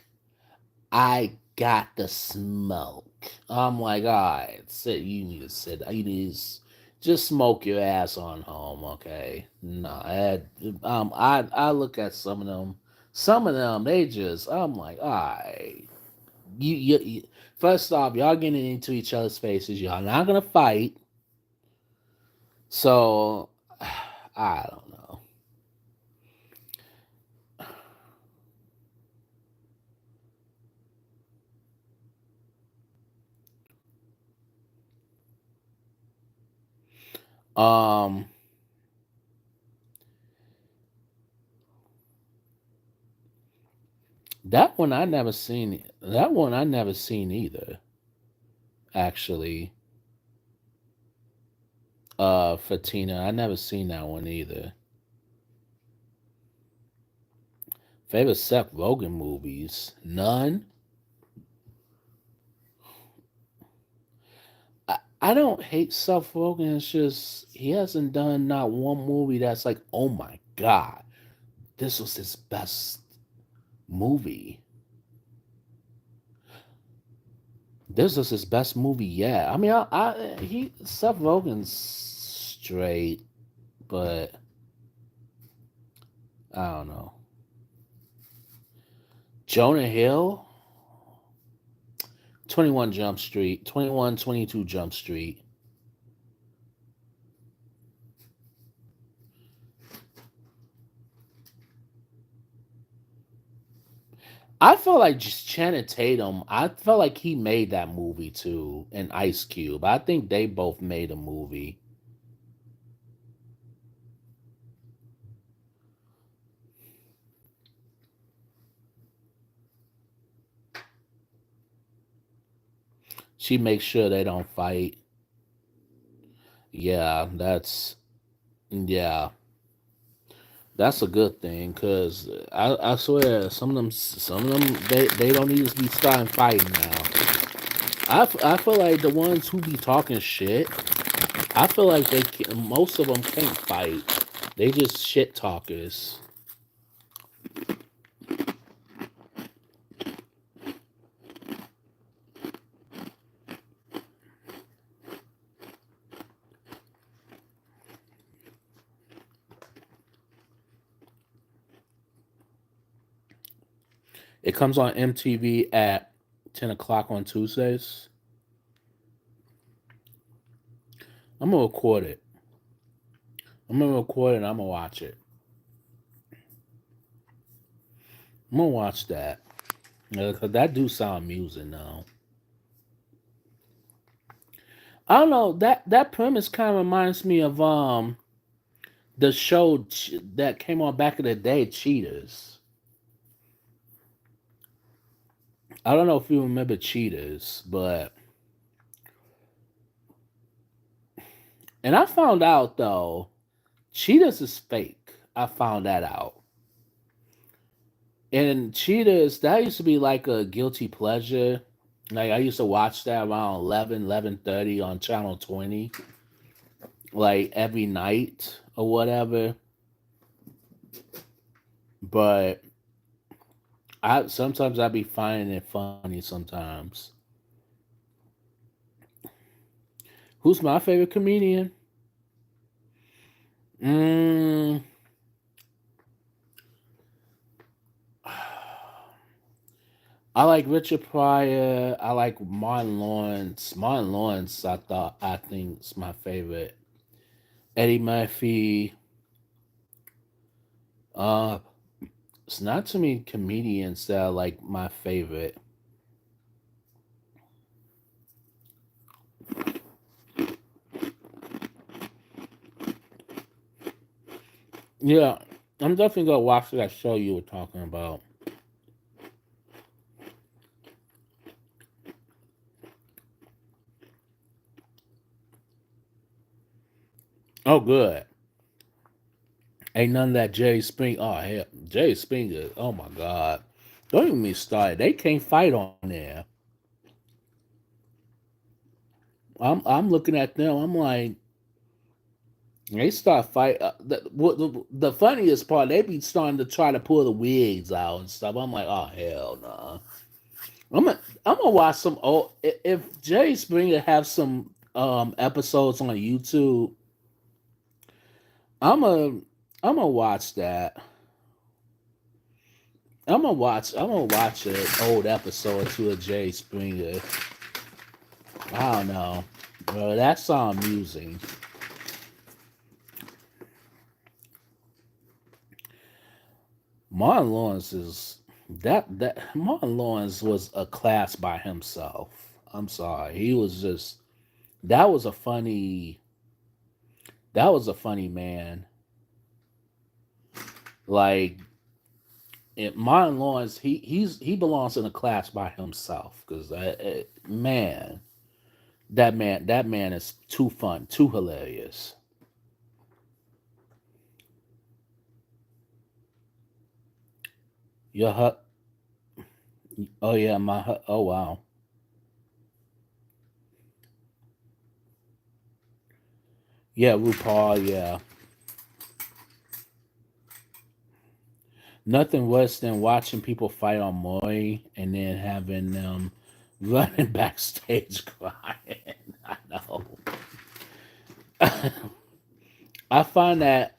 Speaker 1: I got the smoke. I'm like, all right, sit. You need to sit. You need to just smoke your ass on home, okay? No, I look at some of them. Some of them, they just, I'm like, all right. You first off, y'all getting into each other's faces. Y'all not gonna fight. So, I don't know. Um, that one I never seen. That one I never seen either. Actually, Fatina, I never seen that one either. Favorite Seth Rogen movies? None. I don't hate Seth Rogen. It's just he hasn't done not one movie that's like, oh my god, this was his best movie. This was his best movie yet. I mean, he Seth Rogen's straight, but I don't know. Jonah Hill, 21 Jump Street, 21, 22 Jump Street. I felt like just Channing Tatum. I felt like he made that movie too, and Ice Cube. I think they both made a movie. She makes sure they don't fight. Yeah, yeah, that's a good thing because I swear some of them they don't need to be starting fighting now. I feel like the ones who be talking shit, I feel like most of them can't fight. They just shit talkers. It comes on MTV at 10 o'clock on Tuesdays. I'm gonna record it. I'm gonna record it and I'm gonna watch it. I'm gonna watch that. 'Cause that do sound amusing now. I don't know, that premise kind of reminds me of the show that came on back in the day, Cheaters. I don't know if you remember Cheaters, but and I found out though, Cheetahs is fake. I found that out. And Cheetahs, that used to be like a guilty pleasure. Like I used to watch that around 11:30 on channel 20, like every night or whatever. But I sometimes I be finding it funny sometimes. Who's my favorite comedian? Mm, I like Richard Pryor. I like Martin Lawrence. Martin Lawrence, I think is my favorite. Eddie Murphy. Uh, it's not too many comedians that are like my favorite. Yeah, I'm definitely gonna watch that show you were talking about. Oh, good. Ain't none of that Jerry Spring. Oh hell, Jerry Springer. Oh my god. Don't even me started. They can't fight on there. I'm looking at them. I'm like, they start fight. The funniest part, they be starting to try to pull the wigs out and stuff. I'm like, oh hell no. I'm gonna watch some old. If Jerry Springer have some episodes on YouTube, I'm gonna I'm gonna watch that. I'm gonna watch an old episode or two of Jay Springer. I don't know. Well, that song amusing. Martin Lawrence is that Martin Lawrence was a class by himself. I'm sorry. He was just that was a funny that was a funny man. Like Martin Lawrence, he belongs in a class by himself because man, that man is too fun, too hilarious. Your oh yeah, oh wow, yeah, RuPaul, yeah. Nothing worse than watching people fight on Maury and then having them running backstage crying. I know. I find that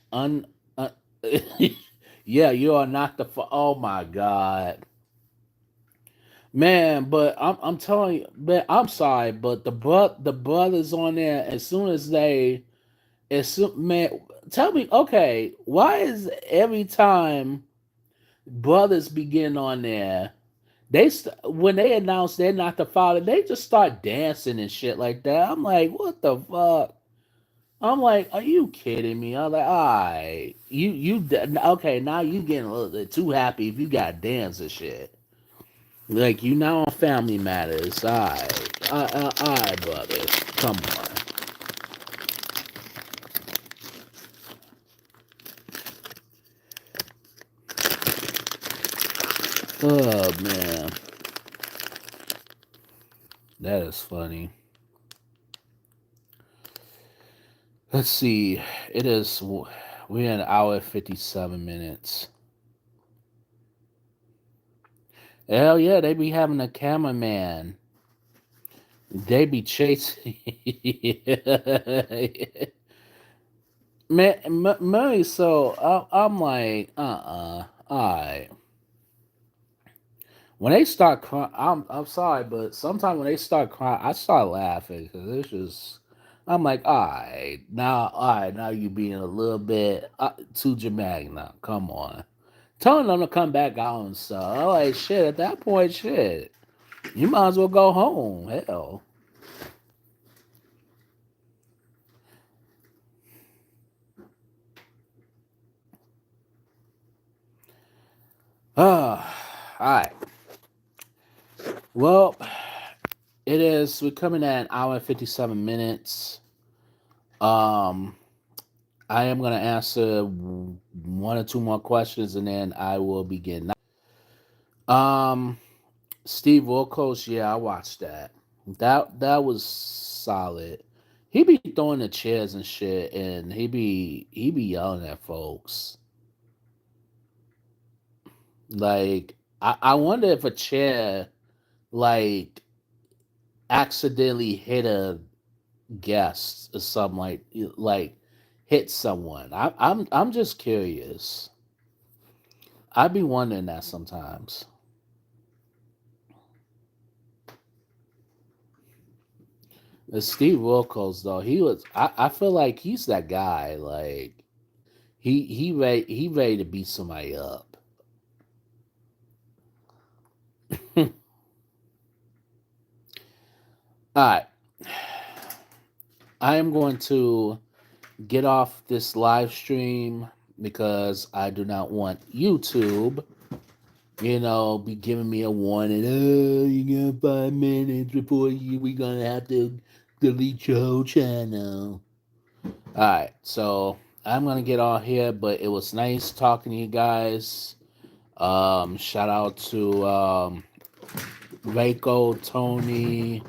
Speaker 1: yeah, you are not oh my god, man. But I'm telling you, man. I'm sorry, but the brothers on there as soon as they man, tell me, okay, why is every time brothers begin on there, when they announce they're not the father, they just start dancing and shit like that. I'm like, what the fuck? I'm like, are you kidding me? I'm like, all right, okay, now you getting a little bit too happy if you got dance and shit. Like you now on Family Matters, all right, brothers, come on. Oh man, that is funny. Let's see, it is we're an hour 57 minutes. Hell yeah, they be having a cameraman. They be chasing. Man, Murray. So I'm like, all right. When they start crying, I'm sorry, but sometimes when they start crying, I start laughing because it's just. I'm like, all right, now you being a little bit too dramatic now. Come on, telling them to come back out and stuff. I'm like, shit. At that point, shit, you might as well go home. Hell. All right. Well, it is. We're coming at an hour and 57 minutes. Um, I am gonna answer one or two more questions, and then I will begin. Um, Steve Wilkos, yeah, I watched that. That was solid. He be throwing the chairs and shit, and he be yelling at folks. Like I wonder if a chair like accidentally hit a guest or something like hit someone. I'm just curious. I'd be wondering that sometimes. Steve Wilkos though, I feel like he's that guy. Like he ready to beat somebody up. All right, I am going to get off this live stream because I do not want YouTube, be giving me a warning. Oh, you got 5 minutes before we gonna have to delete your whole channel. All right, so I'm gonna get off here, but it was nice talking to you guys. Shout out to Reiko, Tony,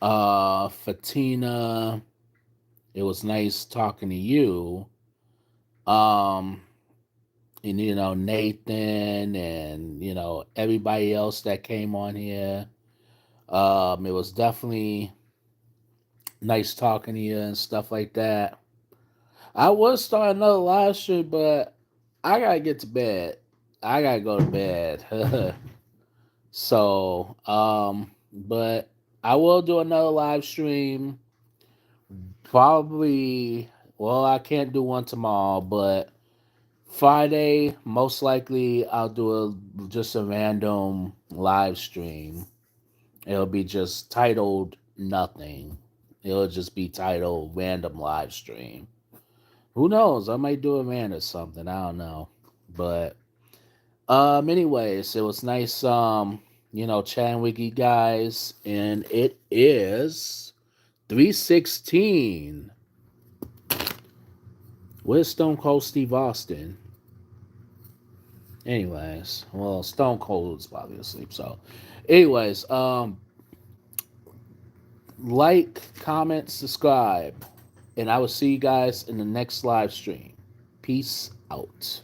Speaker 1: Fatina. It was nice talking to you. Um, and Nathan and everybody else that came on here. It was definitely nice talking to you and stuff like that. I was starting another live stream, but I gotta get to bed. I gotta go to bed. So, but I will do another live stream. Probably, well, I can't do one tomorrow, but Friday, most likely, I'll do just a random live stream. It'll be just titled nothing. It'll just be titled random live stream. Who knows? I might do a rant or something. I don't know. But anyways, it was nice chatting with you guys. And it is 316. Where's Stone Cold Steve Austin? Anyways, well, Stone Cold's probably asleep. So, anyways, like, comment, subscribe, and I will see you guys in the next live stream. Peace out.